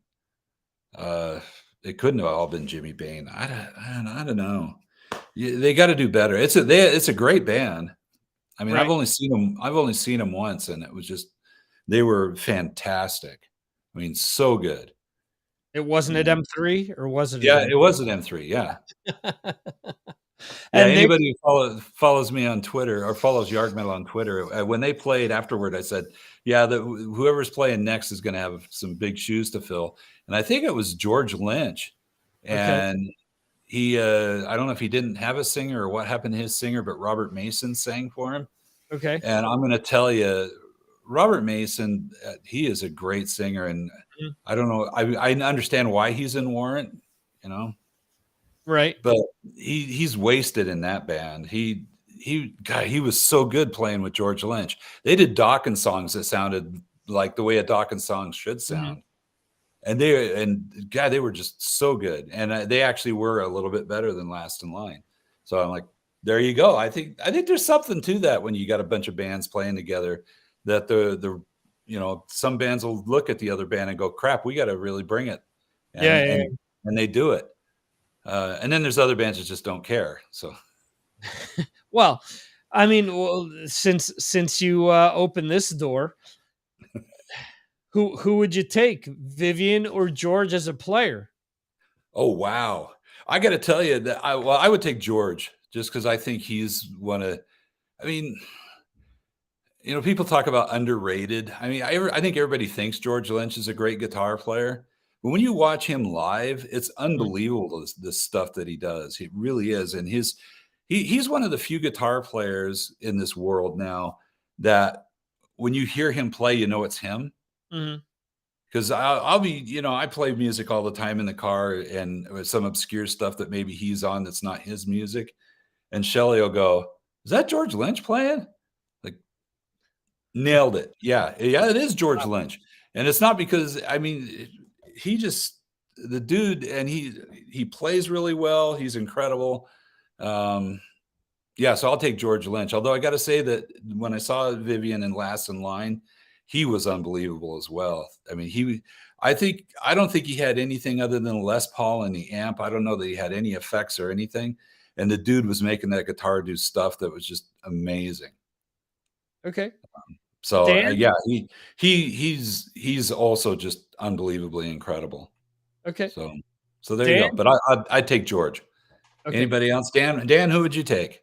It couldn't have all been Jimmy Bain. I don't know. They got to do better. It's a great band. I mean, Right. I've only seen them once, and it was just they were fantastic. I mean, so good. It wasn't at Yeah. M3, or was it? Yeah, it was an M3. Yeah. Yeah, And they anybody who follows me on Twitter or follows Yard Metal on Twitter, when they played afterward, I said, "Yeah, whoever's playing next is going to have some big shoes to fill." And I think it was George Lynch, okay. and he, I don't know if he didn't have a singer or what happened to his singer, but Robert Mason sang for him. Okay. And I'm going to tell you, Robert Mason, he is a great singer, and Mhm. I don't know, I understand why he's in Warrant, you know. Right. But he's wasted in that band. He was so good playing with George Lynch. They did Dawkins songs that sounded like the way a Dawkins song should sound. And they were just so good. And they actually were a little bit better than Last in Line. So I'm like, there you go. I think there's something to that when you got a bunch of bands playing together, that the some bands will look at the other band and go, crap, we got to really bring it. And they do it. And then there's other bands that just don't care. So, well, I mean, since you opened this door, who would you take, Vivian or George as a player? oh wow, I got to tell you that I would take George, just because I think he's one of. I mean, people talk about underrated. I mean, I think everybody thinks George Lynch is a great guitar player, but when you watch him live, it's unbelievable, the stuff that he does. It really is, and he's one of the few guitar players in this world now that when you hear him play, you know it's him. Mhm. Because I'll be, I play music all the time in the car, and with some obscure stuff that maybe he's on that's not his music, and Shelly will go, "Is that George Lynch playing?" Like, nailed it. Yeah, it is George Lynch, and it's not because he just the dude, and he plays really well. He's incredible. Yeah, so I'll take George Lynch. Although I got to say that when I saw Vivian in Last in Line, he was unbelievable as well. I mean, I don't think he had anything other than a Les Paul and the amp. I don't know that he had any effects or anything. And the dude was making that guitar do stuff that was just amazing. Okay. So Dan? yeah, he's also just unbelievably incredible. Okay. So there you go. But I'd take George. Okay. Anybody else? Dan, who would you take?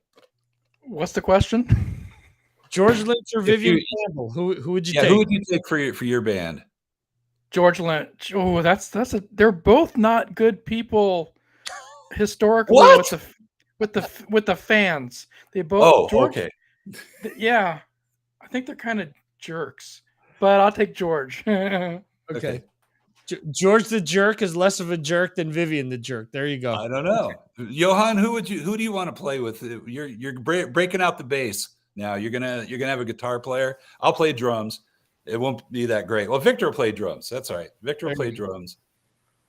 What's the question? George Lynch or Vivian Campbell? Who would you take? Who would you take for your band? George Lynch. Oh, they're both not good people historically. What? with the fans. They both. Okay. Yeah, I think they're kind of jerks, but I'll take George. Okay. George the Jerk is less of a jerk than Vivian the Jerk. There you go. I don't know. Johan, who do you want to play with? You're breaking out the bass now. You're gonna have a guitar player. I'll play drums. It won't be that great. Well, Victor will play drums. That's all right. Victor will play drums.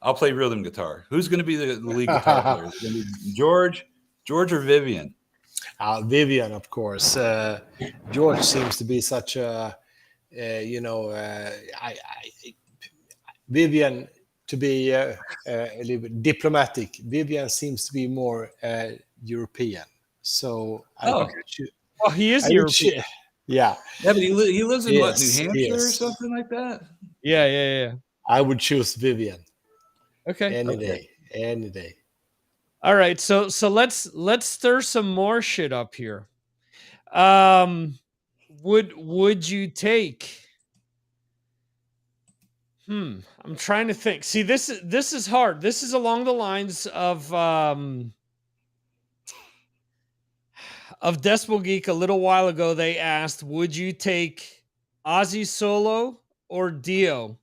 I'll play rhythm guitar. Who's going to be the lead guitar player? Is it going to be George or Vivian? Vivian, of course. George seems to be such a, Vivian, to be a little bit diplomatic, Vivian seems to be more European. So he is European. Yeah, but he lives in New Hampshire or something like that. Yeah. I would choose Vivian. Okay. Any day. All right, so let's stir some more shit up here. Would you take? I'm trying to think. See, this is hard. This is along the lines of Decibel Geek. A little while ago, they asked, "Would you take Ozzy solo or Dio?"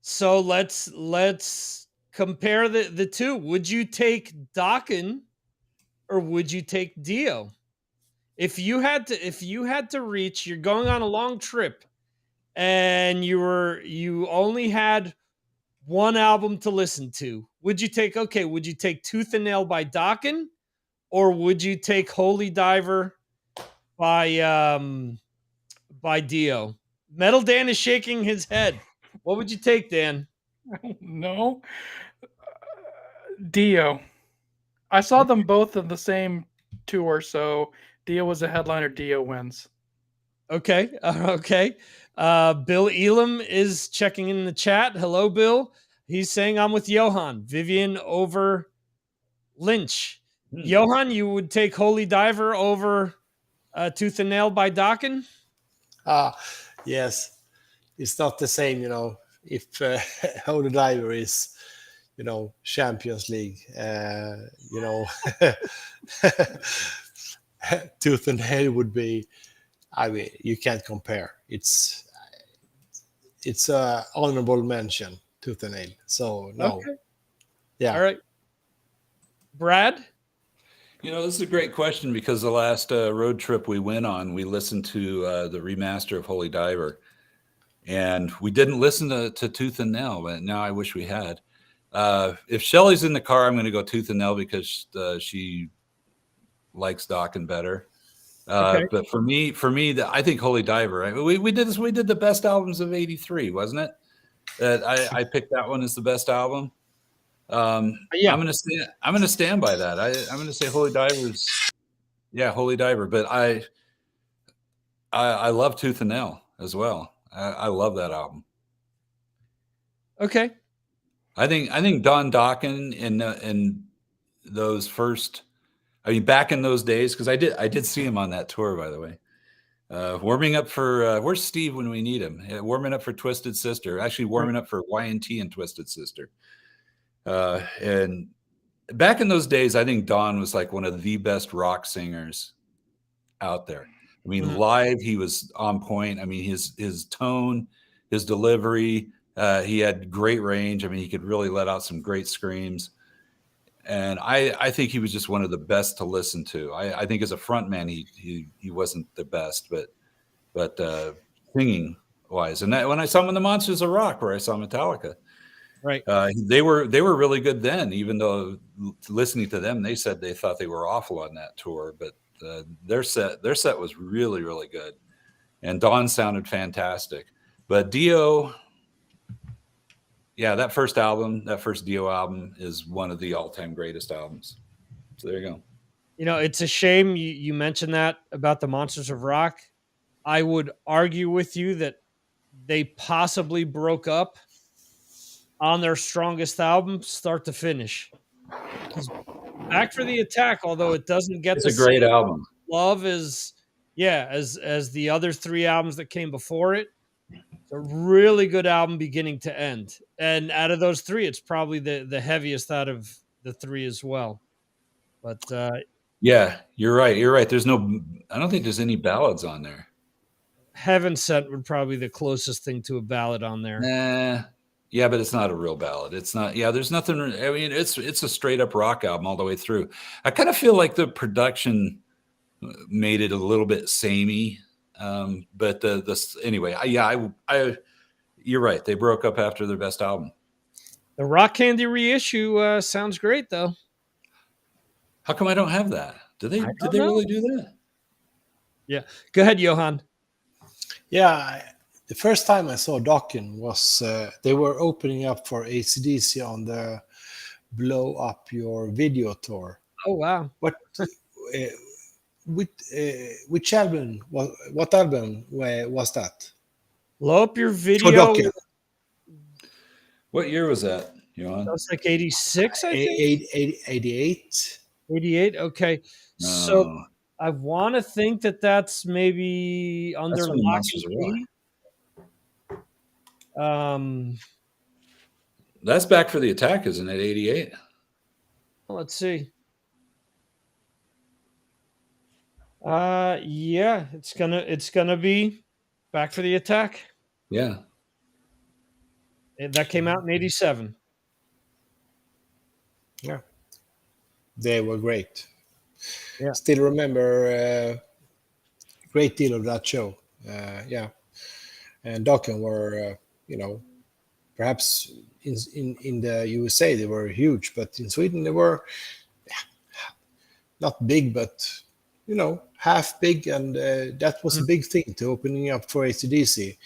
So let's compare the two. Would you take Dokken or would you take Dio? If you had to reach, you're going on a long trip and you only had one album to listen to. Would you take Tooth and Nail by Dokken or would you take Holy Diver by Dio? Metal Dan is shaking his head. What would you take, Dan? No. Dio. I saw them both in the same tour, so Dio was a headliner. Dio wins. Okay. Bill Elam is checking in the chat. Hello, Bill. He's saying I'm with Johan. Vivian over Lynch. Johan, you would take Holy Diver over Tooth and Nail by Dokken? Yes. It's not the same, if Holy Diver is, Champions League, Tooth and Nail would be, you can't compare. It's a honorable mention, Tooth and Nail. So no. Okay. Yeah. All right. Brad? This is a great question because the last road trip we went on, we listened to the remaster of Holy Diver. And we didn't listen to Tooth and Nail, but now I wish we had. If Shelly's in the car, I'm going to go Tooth and Nail because she likes Dokken better. Okay. But for me, I think Holy Diver. We did this. We did the best albums of '83, wasn't it? I picked that one as the best album. Yeah. I'm going to stand by that. I'm going to say Holy Diver's. Yeah, Holy Diver. But I love Tooth and Nail as well. I love that album. Okay. I think Don Dokken in those first, back in those days, because I did see him on that tour, by the way. Warming up for where's Steve when we need him? Warming up for Twisted Sister. Actually, warming up for YNT and Twisted Sister. And back in those days, I think Don was like one of the best rock singers out there. Live, he was on point. His tone, his delivery, he had great range. He could really let out some great screams. And I think he was just one of the best to listen to. I think as a front man, he wasn't the best, but singing wise. And when I saw him in the Monsters of Rock, where I saw Metallica, right, they were really good then. Even though listening to them, they said they thought they were awful on that tour, but their set was really, really good, and Dawn sounded fantastic. But Dio, that first Dio album is one of the all-time greatest albums. So there you go. It's a shame you mentioned that about the Monsters of Rock. I would argue with you that they possibly broke up on their strongest album, start to finish. Back for the Attack, although it doesn't get a great album love as the other three albums that came before it. It's a really good album beginning to end. And out of those three, it's probably the heaviest out of the three as well. But yeah, you're right. I don't think there's any ballads on there. Heaven Sent would probably be the closest thing to a ballad on there. Nah. Yeah, but it's not a real ballad. It's not. Yeah, there's nothing. I mean, it's a straight up rock album all the way through. I kind of feel like the production made it a little bit samey. But anyway, you're right. They broke up after their best album. The Rock Candy reissue sounds great, though. How come I don't have that? Did they really do that? Yeah. Go ahead, Johan. Yeah, the first time I saw Dokken was they were opening up for AC/DC on the Blow Up Your Video tour. Oh, wow. Which album? What album was that? Blow Up Your For Video. Dokken. What year was that, Johan? That was like 86, I think. 88. 88. Okay. No. So I want to think that that's maybe under That's when Lock Monsters of and Key. That's Back for the Attack, isn't it? 88. Let's see. Yeah, it's gonna be Back for the Attack. Yeah. That came out in 87. Yeah, they were great. Yeah. Still remember a great deal of that show. Yeah, and Dokken were, perhaps in the USA they were huge, but in Sweden they were not big, but half big, and that was a big thing to opening up for AC/DC.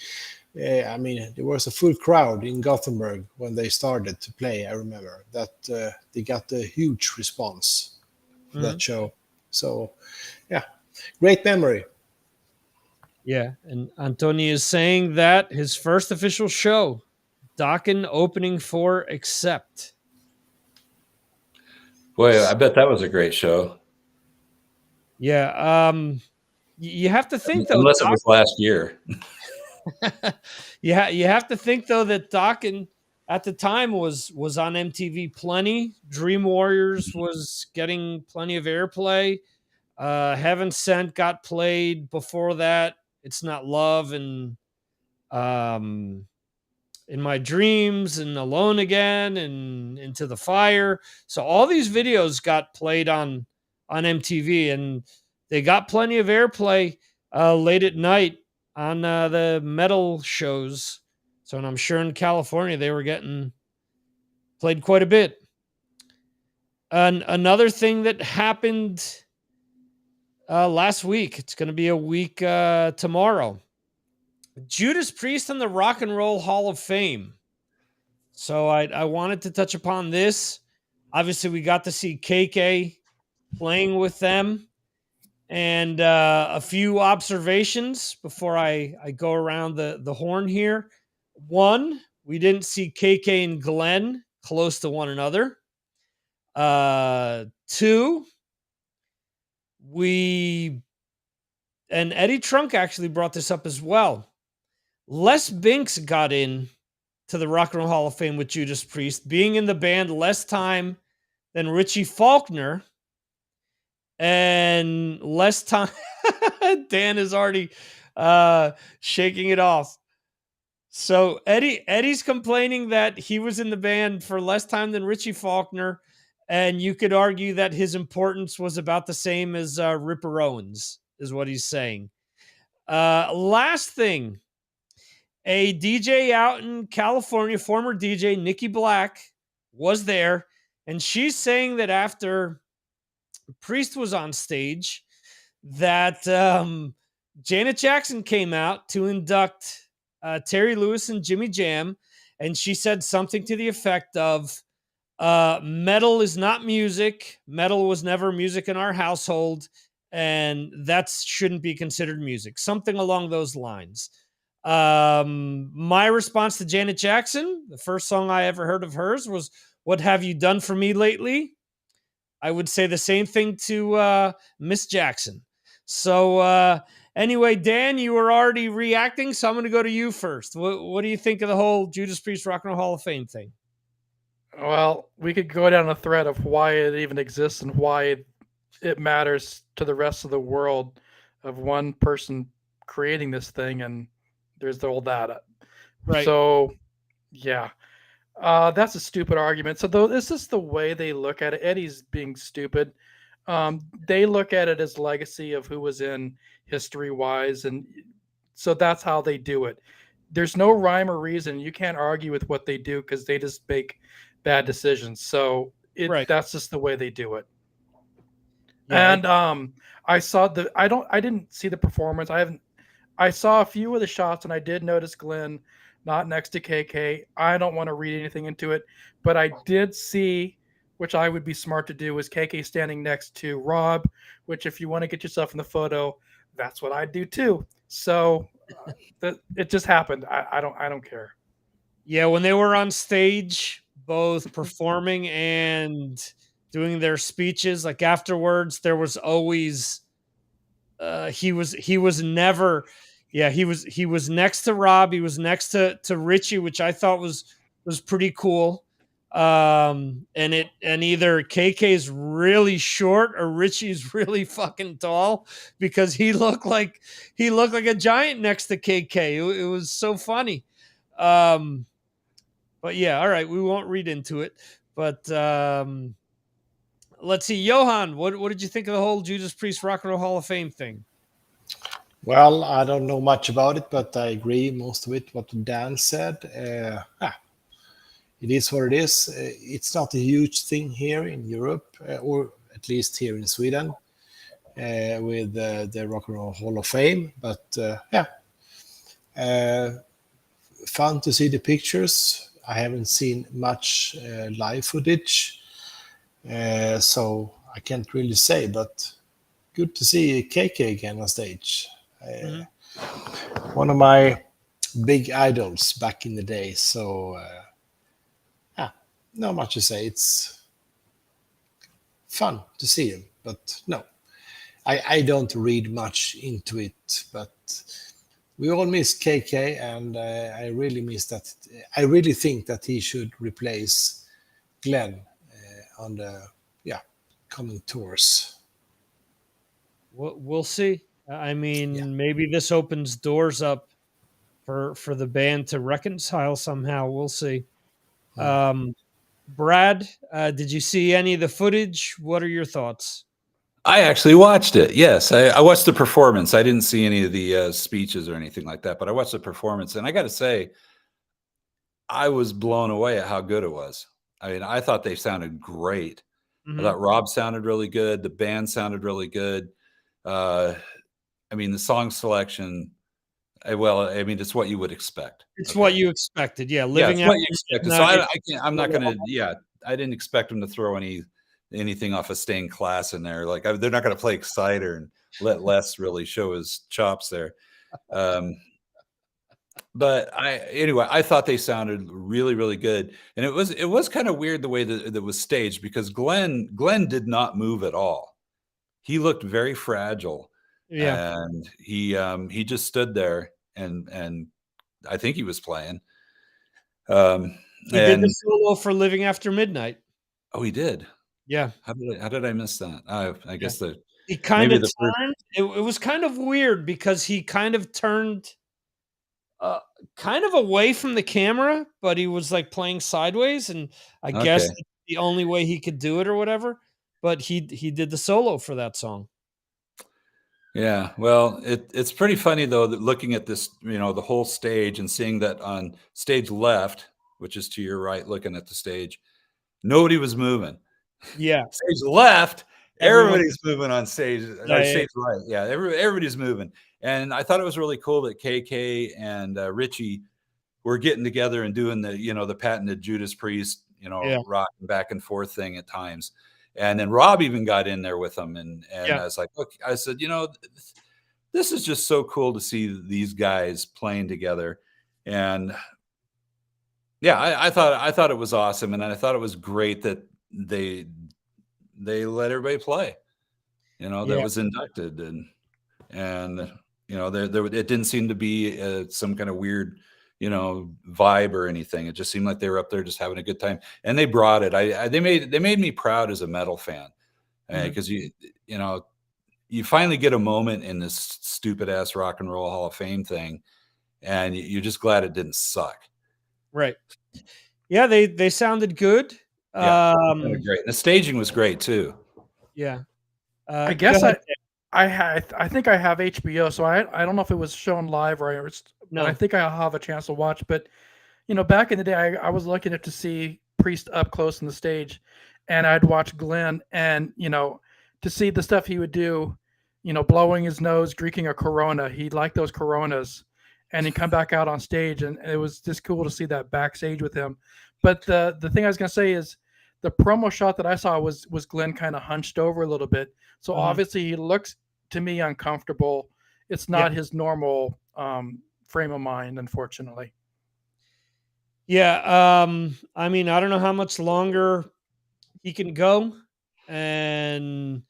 I mean, there was a full crowd in Gothenburg when they started to play. I remember that they got a huge response for that show. So, yeah, great memory. Yeah, and Antoni is saying that his first official show, Dokken opening for Accept. Boy, I bet that was a great show. Yeah, you have to think though. Unless it was last year. Yeah, you have to think though that Dokken at the time was on MTV plenty. Dream Warriors was getting plenty of airplay. Heaven Sent got played before that. It's Not Love and In My Dreams and Alone Again and Into the Fire. So all these videos got played on MTV, and they got plenty of airplay late at night on the metal shows. So, and I'm sure in California they were getting played quite a bit. And another thing that happened last week, it's going to be a week tomorrow. Judas Priest and the Rock and Roll Hall of Fame. So I wanted to touch upon this. Obviously, we got to see KK playing with them. And a few observations before I go around the horn here. One, we didn't see KK and Glenn close to one another. Two, and Eddie Trunk actually brought this up as well. Les Binks got in to the Rock and Roll Hall of Fame with Judas Priest, being in the band less time than Richie Faulkner. And less time. Dan is already shaking it off. So Eddie's complaining that he was in the band for less time than Richie Faulkner, and you could argue that his importance was about the same as Ripper Owens, is what he's saying. Last thing, a DJ out in California, former DJ Nikki Black, was there, and she's saying that after Priest was on stage, that Janet Jackson came out to induct Terry Lewis and Jimmy Jam, and she said something to the effect of, metal is not music. Metal was never music in our household, and that shouldn't be considered music. Something along those lines. My response to Janet Jackson, the first song I ever heard of hers was What Have You Done For Me Lately? I would say the same thing to Miss Jackson. So anyway, Dan, you were already reacting, so I'm going to go to you first. What do you think of the whole Judas Priest Rock and Roll Hall of Fame thing? Well, we could go down a thread of why it even exists and why it matters to the rest of the world of one person creating this thing, and there's all that. Right. So, yeah. That's a stupid argument. So though this is the way they look at it. Eddie's being stupid. They look at it as legacy of who was in history wise, and so that's how they do it. There's no rhyme or reason. You can't argue with what they do because they just make bad decisions. So Right. that's just the way they do it. Yeah. And I saw I didn't see the performance. I saw a few of the shots and I did notice Glenn not next to KK. I don't want to read anything into it, but I did see, which I would be smart to do, is KK standing next to Rob, which if you want to get yourself in the photo, that's what I'd do too. So it just happened. I don't care. Yeah, when they were on stage, both performing and doing their speeches, like afterwards, there was always he was never he was next to Rob, he was next to Richie, which I thought was pretty cool. And either KK's really short or Richie's really fucking tall, because he looked like a giant next to KK. It was so funny. But yeah, all right, we won't read into it. But let's see, Johan, what did you think of the whole Judas Priest Rock and Roll Hall of Fame thing? Well, I don't know much about it, but I agree most of it what Dan said. It is what it is. It's not a huge thing here in Europe, or at least here in Sweden, with the Rock and Roll Hall of Fame. But fun to see the pictures. I haven't seen much live footage, so I can't really say, but good to see KK again on stage. One of my big idols back in the day. So, not much to say. It's fun to see him, but no, I don't read much into it. But we all miss KK, and I really miss that. I really think that he should replace Glenn on the coming tours. We'll see. I mean, maybe this opens doors up for the band to reconcile somehow. We'll see. Brad, did you see any of the footage? What are your thoughts? I actually watched it. Yes, I watched the performance. I didn't see any of the speeches or anything like that, but I watched the performance, and I got to say, I was blown away at how good it was. I mean, I thought they sounded great. I thought Rob sounded really good. The band sounded really good. I mean, the song selection, well, I mean, it's what you would expect. It's what you expected. Yeah. It's what you expected. So I'm not going to, I didn't expect them to throw anything off of Stained Class in there. Like, they're not going to play Exciter and let Les really show his chops there. But I thought they sounded really, really good. And it was kind of weird the way that it was staged, because Glenn did not move at all. He looked very fragile. Yeah. And he just stood there, and I think he was playing. He did the solo for Living After Midnight. Oh, he did. Yeah. How did I miss that? I guess he kind of turned. It was kind of weird because he kind of turned kind of away from the camera, but he was like playing sideways, and I guess the only way he could do it or whatever. But he did the solo for that song. Yeah, well, it's pretty funny though, that looking at this, the whole stage, and seeing that on stage left, which is to your right, looking at the stage, nobody was moving. Yeah. Stage left, everybody's moving on stage. Stage right, yeah, everybody's moving. And I thought it was really cool that KK and Richie were getting together and doing the patented Judas Priest, rocking back and forth thing at times. And then Rob even got in there with them, and I was like, look, I said, this is just so cool to see these guys playing together. And yeah, I thought it was awesome, and I thought it was great that they let everybody play, that was inducted, and there it didn't seem to be some kind of weird vibe or anything. It just seemed like they were up there just having a good time, and they brought it. They made me proud as a metal fan, because you finally get a moment in this stupid ass Rock and Roll Hall of Fame thing, and you're just glad it didn't suck. Right. Yeah, they sounded good. Yeah, they were great. The staging was great too. Yeah. I Go guess ahead. I think I have HBO, so I don't know if it was shown live but I No. think I'll have a chance to watch. But back in the day, I was lucky enough to see Priest up close on the stage, and I'd watch Glenn, and to see the stuff he would do, blowing his nose, drinking a Corona. He liked those Coronas, and he'd come back out on stage, and it was just cool to see that backstage with him. But the thing I was gonna say is, the promo shot that I saw was Glenn kind of hunched over a little bit, so obviously he looks to me uncomfortable. It's not his normal frame of mind, unfortunately. Yeah. I mean, I don't know how much longer he can go, and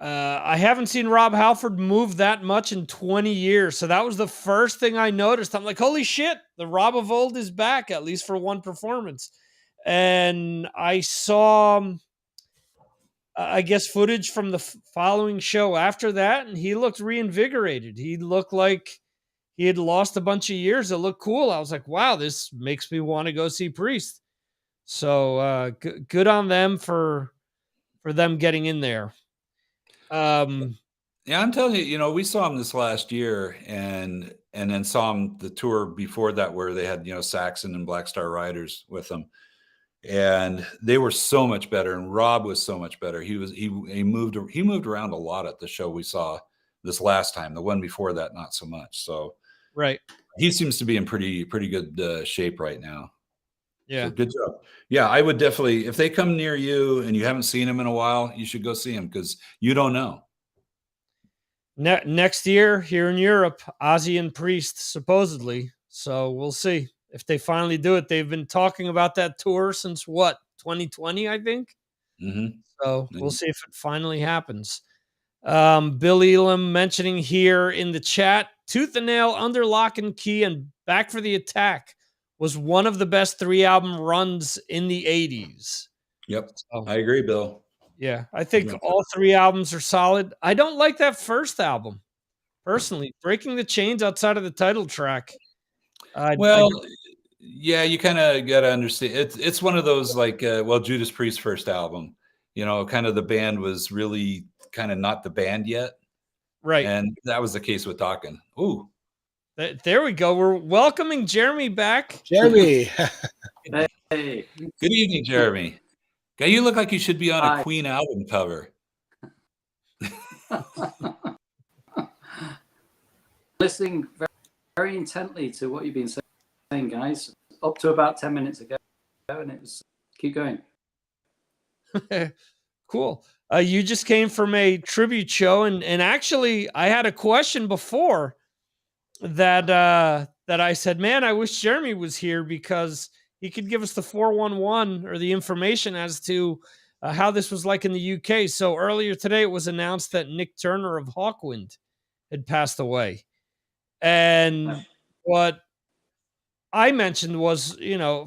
I haven't seen Rob Halford move that much in 20 years. So that was the first thing I noticed. I'm like, holy shit, the Rob of old is back, at least for one performance. And I saw, I guess, footage from the following show after that, and he looked reinvigorated. He looked like he had lost a bunch of years. It looked cool. I was like, wow, this makes me want to go see Priest. So good on them for them getting in there. Yeah, I'm telling you, we saw him this last year, and then saw him the tour before that where they had Saxon and Black Star Riders with them, and they were so much better. And Rob was so much better. He moved around a lot at the show we saw this last time. The one before that, not so much. So Right. he seems to be in pretty good shape right now. Yeah. So good job. Yeah, I would definitely, if they come near you and you haven't seen him in a while, you should go see him because you don't know. Next year here in Europe, Ozzy and Priest supposedly. So we'll see if they finally do it. They've been talking about that tour since 2020, I think. Mm-hmm. So we'll see if it finally happens. Bill Elam mentioning here in the chat, Tooth and Nail, Under Lock and Key, and Back for the Attack was one of the best 3-album runs in the 80s. Yep. So, I agree, Bill. Yeah, I think all 3 albums are solid. I don't like that first album, personally. Breaking the Chains outside of the title track. Yeah, you kind of got to understand. It's one of those like, Judas Priest's first album, kind of the band was really kind of not the band yet. Right. And that was the case with Dokken. Ooh. There we go. We're welcoming Jeremy back. Jeremy. Hey. Good evening, Jeremy. Guy, you look like you should be on a Queen album cover. Listening very, very intently to what you've been saying, guys, up to about 10 minutes ago, and it was keep going. Cool. You just came from a tribute show, and actually, I had a question before that I said, man, I wish Jeremy was here because he could give us the 411 or the information as to how this was like in the UK. So earlier today, it was announced that Nick Turner of Hawkwind had passed away. And what I mentioned was,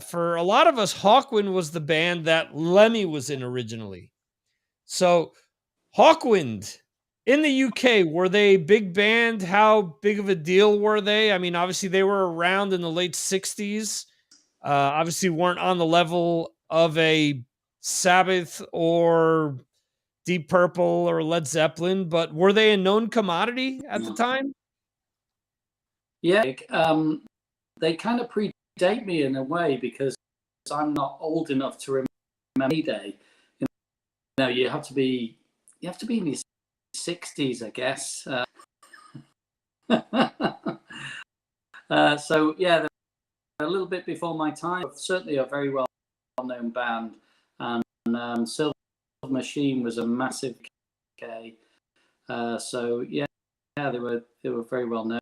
for a lot of us, Hawkwind was the band that Lemmy was in originally. So Hawkwind in the UK, were they a big band? How big of a deal were they? I mean, obviously they were around in the late 60s. Obviously weren't on the level of a Sabbath or Deep Purple or Led Zeppelin, but were they a known commodity at the time? Yeah, they kind of predate me in a way because I'm not old enough to remember day. You have to be in your 60s, I guess. So yeah, they're a little bit before my time. Certainly a very well-known band, and Silver Machine was a massive K. So yeah, they were very well known,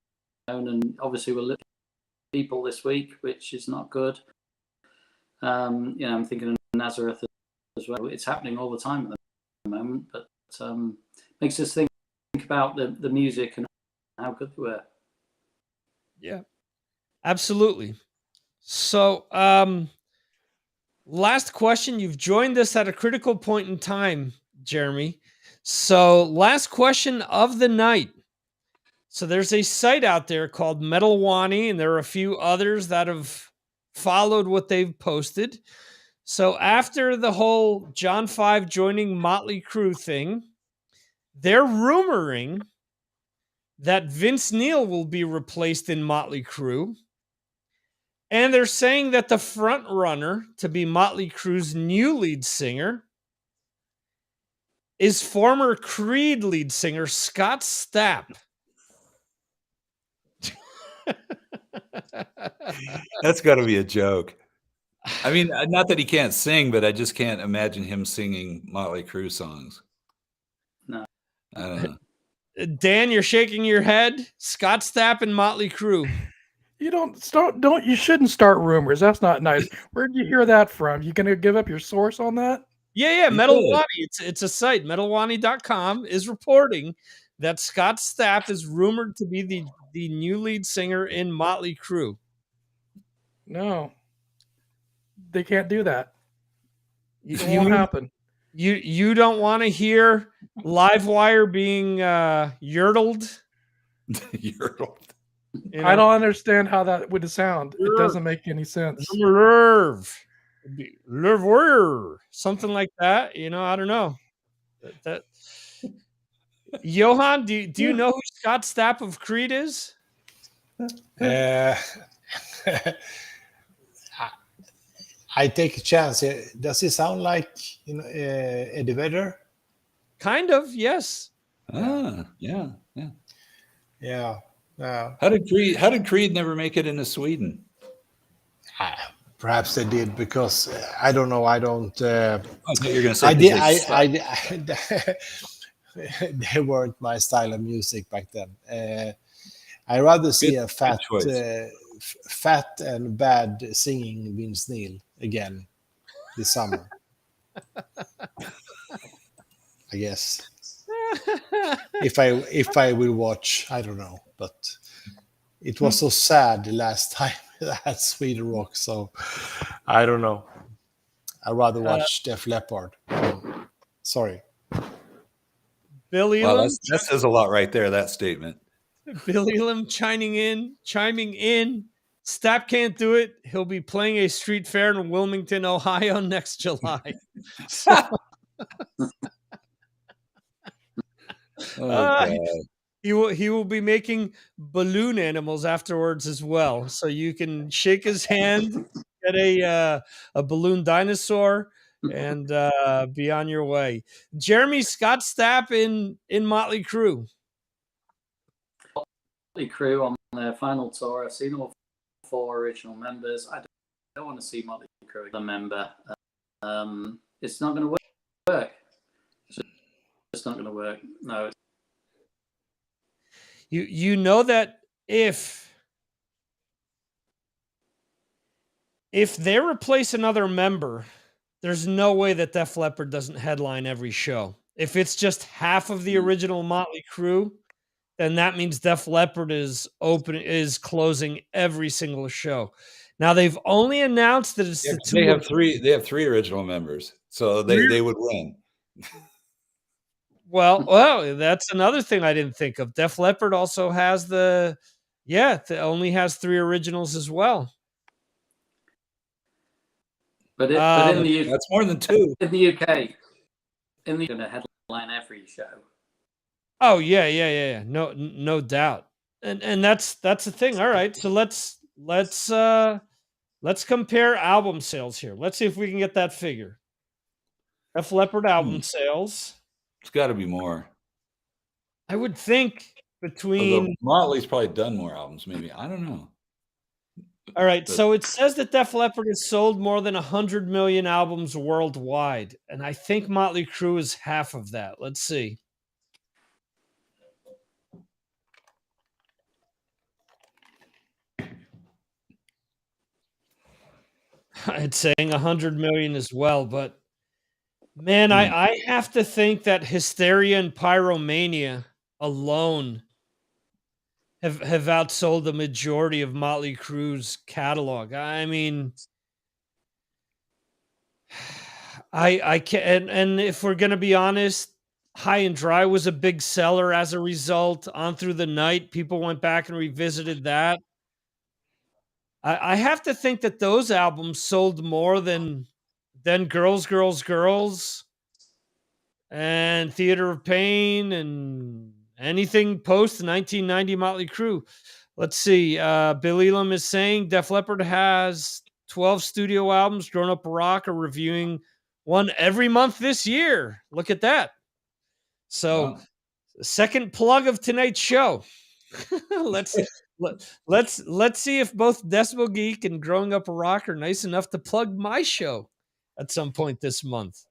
and obviously we're looking at people this week, which is not good. I'm thinking of Nazareth as well. It's happening all the time at the moment, but makes us think about the music and how good they were. Yeah, absolutely. So, last question. You've joined us at a critical point in time, Jeremy. So, last question of the night. So, there's a site out there called Metal Wani, and there are a few others that have followed what they've posted. So after the whole John 5 joining Motley Crue thing, they're rumoring that Vince Neil will be replaced in Motley Crue. And they're saying that the front runner to be Motley Crue's new lead singer is former Creed lead singer Scott Stapp. That's got to be a joke. I mean, not that he can't sing, but I just can't imagine him singing Motley Crue songs. No. I don't know. Dan, you're shaking your head. Scott Stapp and Motley Crue. You shouldn't start rumors. That's not nice. Where'd you hear that from? You gonna give up your source on that? Yeah, Metalwani. It's a site. Metalwani.com is reporting that Scott Stapp is rumored to be the new lead singer in Motley Crue. No. They can't do that. It You won't mean happen. you don't want to hear Livewire being yurtled? You're You I know? don't understand how that would sound. It doesn't make any sense. Livewire, something like that. I don't know. That Johan, do you know who Scott Stapp of Creed is? I take a chance. Does it sound like Eddie Vedder? Kind of, yes. yeah. Yeah. How did Creed never make it into Sweden? Perhaps they did because I don't know. I don't. I thought you were going to say I did. 'cause they suck. They weren't my style of music back then. I rather see a fat and bad singing Vince Neil again this summer. I guess if I will watch, I don't know, but it was so sad the last time at Sweden Rock, so I don't know. I'd rather watch Def Leppard. Sorry. Bill Wow, Elam, that says a lot right there, that statement. Bill Elam chiming in. Stapp can't do it. He'll be playing a street fair in Wilmington, Ohio next July. God. He will be making balloon animals afterwards as well. So you can shake his hand, get a balloon dinosaur, and be on your way. Jeremy, Scott Stapp in Motley Crue. Motley Crue on their final tour. I've seen all 4 original members. I don't want to see Motley Crue as a member. It's not going to work. It's just not going to work. No. You know that if they replace another member, there's no way that Def Leppard doesn't headline every show. If it's just half of the original Motley Crue, then that means Def Leppard is closing every single show. Now they've only announced that it's they have three original members, so they would win. Well, that's another thing I didn't think of. Def Leppard also has only has 3 originals as well. But in the UK, that's more than 2. In the UK, they're going to headline every show. Oh yeah. No doubt. And that's the thing. All right, so let's compare album sales here. Let's see if we can get that figure. Def Leppard album sales. It's got to be more. I would think between. Although Motley's probably done more albums, maybe. I don't know. All right, so it says that Def Leppard has sold more than 100 million albums worldwide, and I think Motley Crue is half of that. Let's see. It's saying 100 million as well, but man, I have to think that Hysteria and Pyromania alone have outsold the majority of Motley Crue's catalog. I mean, I can't, and if we're gonna be honest, High and Dry was a big seller as a result. On Through the Night, people went back and revisited that. I have to think that those albums sold more than Girls, Girls, Girls, and Theater of Pain, and anything post 1990 Motley Crue. Let's see. Bill Elam is saying Def Leppard has 12 studio albums. Grown Up Rock are reviewing one every month this year. Look at that. So, Wow. second plug of tonight's show. let's let's see if both Decibel Geek and Growing Up Rock are nice enough to plug my show at some point this month.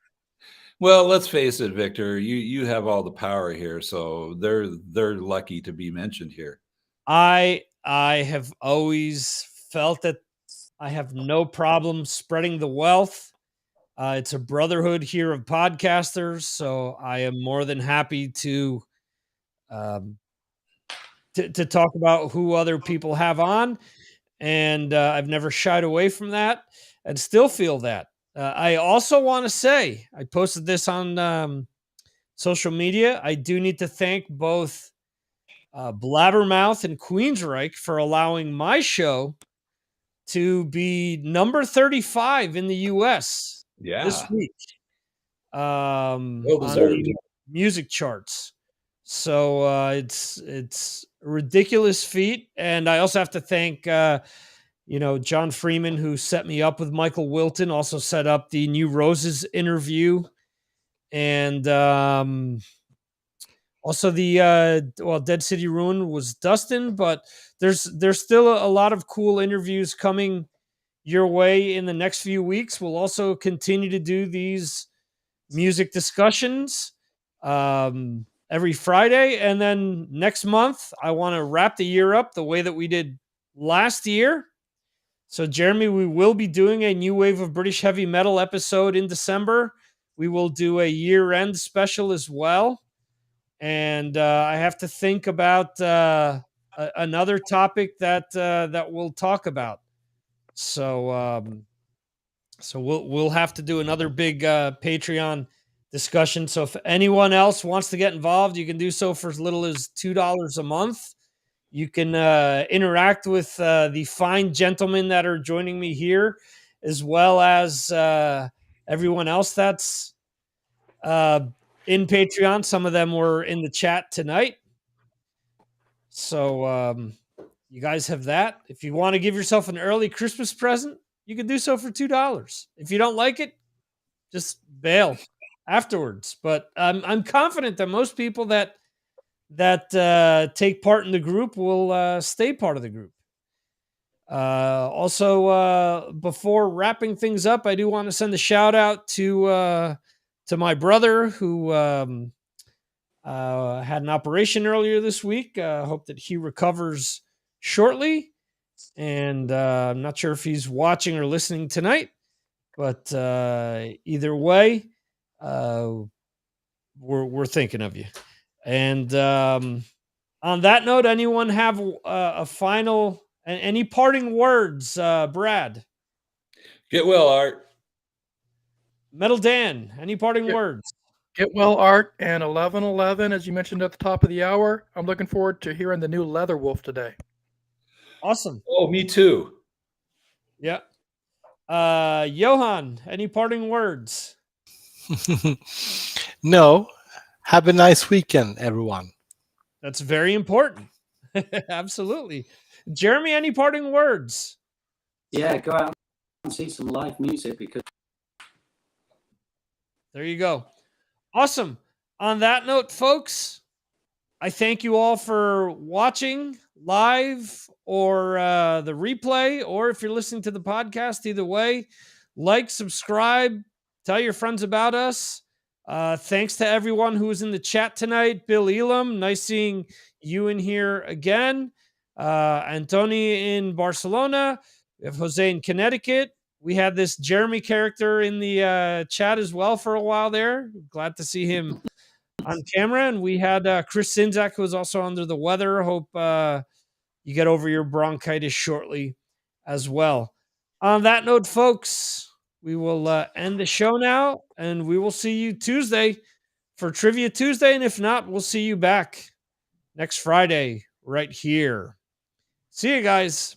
Well, let's face it, Victor. You have all the power here, so they're lucky to be mentioned here. I have always felt that I have no problem spreading the wealth. It's a brotherhood here of podcasters, so I am more than happy to talk about who other people have on, and I've never shied away from that, and still feel that. I also want to say I posted this on social media. I do need to thank both Blabbermouth and Queensryche for allowing my show to be number 35 in the U.S. this Yeah, week well on deserved. the music charts. So it's a ridiculous feat, and I also have to thank John Freeman, who set me up with Michael Wilton, also set up the New Roses interview, and also the Dead City Ruin was Dustin, but there's still a lot of cool interviews coming your way in the next few weeks. We'll also continue to do these music discussions every Friday, and then next month I want to wrap the year up the way that we did last year. So, Jeremy, we will be doing a new wave of British heavy metal episode in December. We will do a year-end special as well. And I have to think about another topic that we'll talk about. So, we'll have to do another big Patreon discussion. So, if anyone else wants to get involved, you can do so for as little as $2 a month. You can interact with the fine gentlemen that are joining me here, as well as everyone else that's in Patreon. Some of them were in the chat tonight. So you guys have that. If you want to give yourself an early Christmas present, you can do so for $2. If you don't like it, just bail afterwards. But I'm confident that most people that take part in the group will stay part of the group. Also, before wrapping things up, I do want to send a shout out to my brother who had an operation earlier this week. Hope that he recovers shortly. And I'm not sure if he's watching or listening tonight, but either way, we're thinking of you. And on that note, anyone have a final, any parting words, Brad? Get well, Art. Metal Dan, any parting words? Get well, Art, and 11/11, as you mentioned at the top of the hour. I'm looking forward to hearing the new Leather Wolf today. Awesome. Oh, me too. Yeah. Johan, any parting words? No. Have a nice weekend, everyone. That's very important. Absolutely. Jeremy, any parting words? Yeah, go out and see some live music because there you go. Awesome. On that note, folks, I thank you all for watching live or the replay, or if you're listening to the podcast, either way, like, subscribe, tell your friends about us. Thanks to everyone who was in the chat tonight. Bill Elam, nice seeing you in here again. Antoni in Barcelona. We have Jose in Connecticut. We had this Jeremy character in the chat as well for a while there. Glad to see him on camera. And we had Chris Sinzak, who was also under the weather. Hope you get over your bronchitis shortly as well. On that note, folks, we will end the show now, and we will see you Tuesday for Trivia Tuesday. And if not, we'll see you back next Friday right here. See you guys.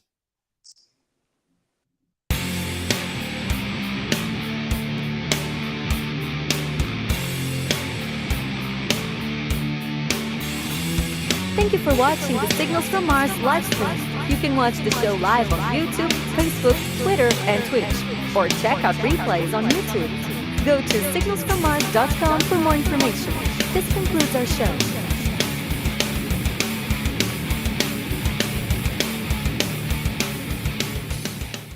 Thank you for watching the Signals from Mars live stream. You can watch the show live on YouTube, Facebook, Twitter, and Twitch, or check out replays on YouTube. Go to signalsfrommars.com for more information. This concludes our show.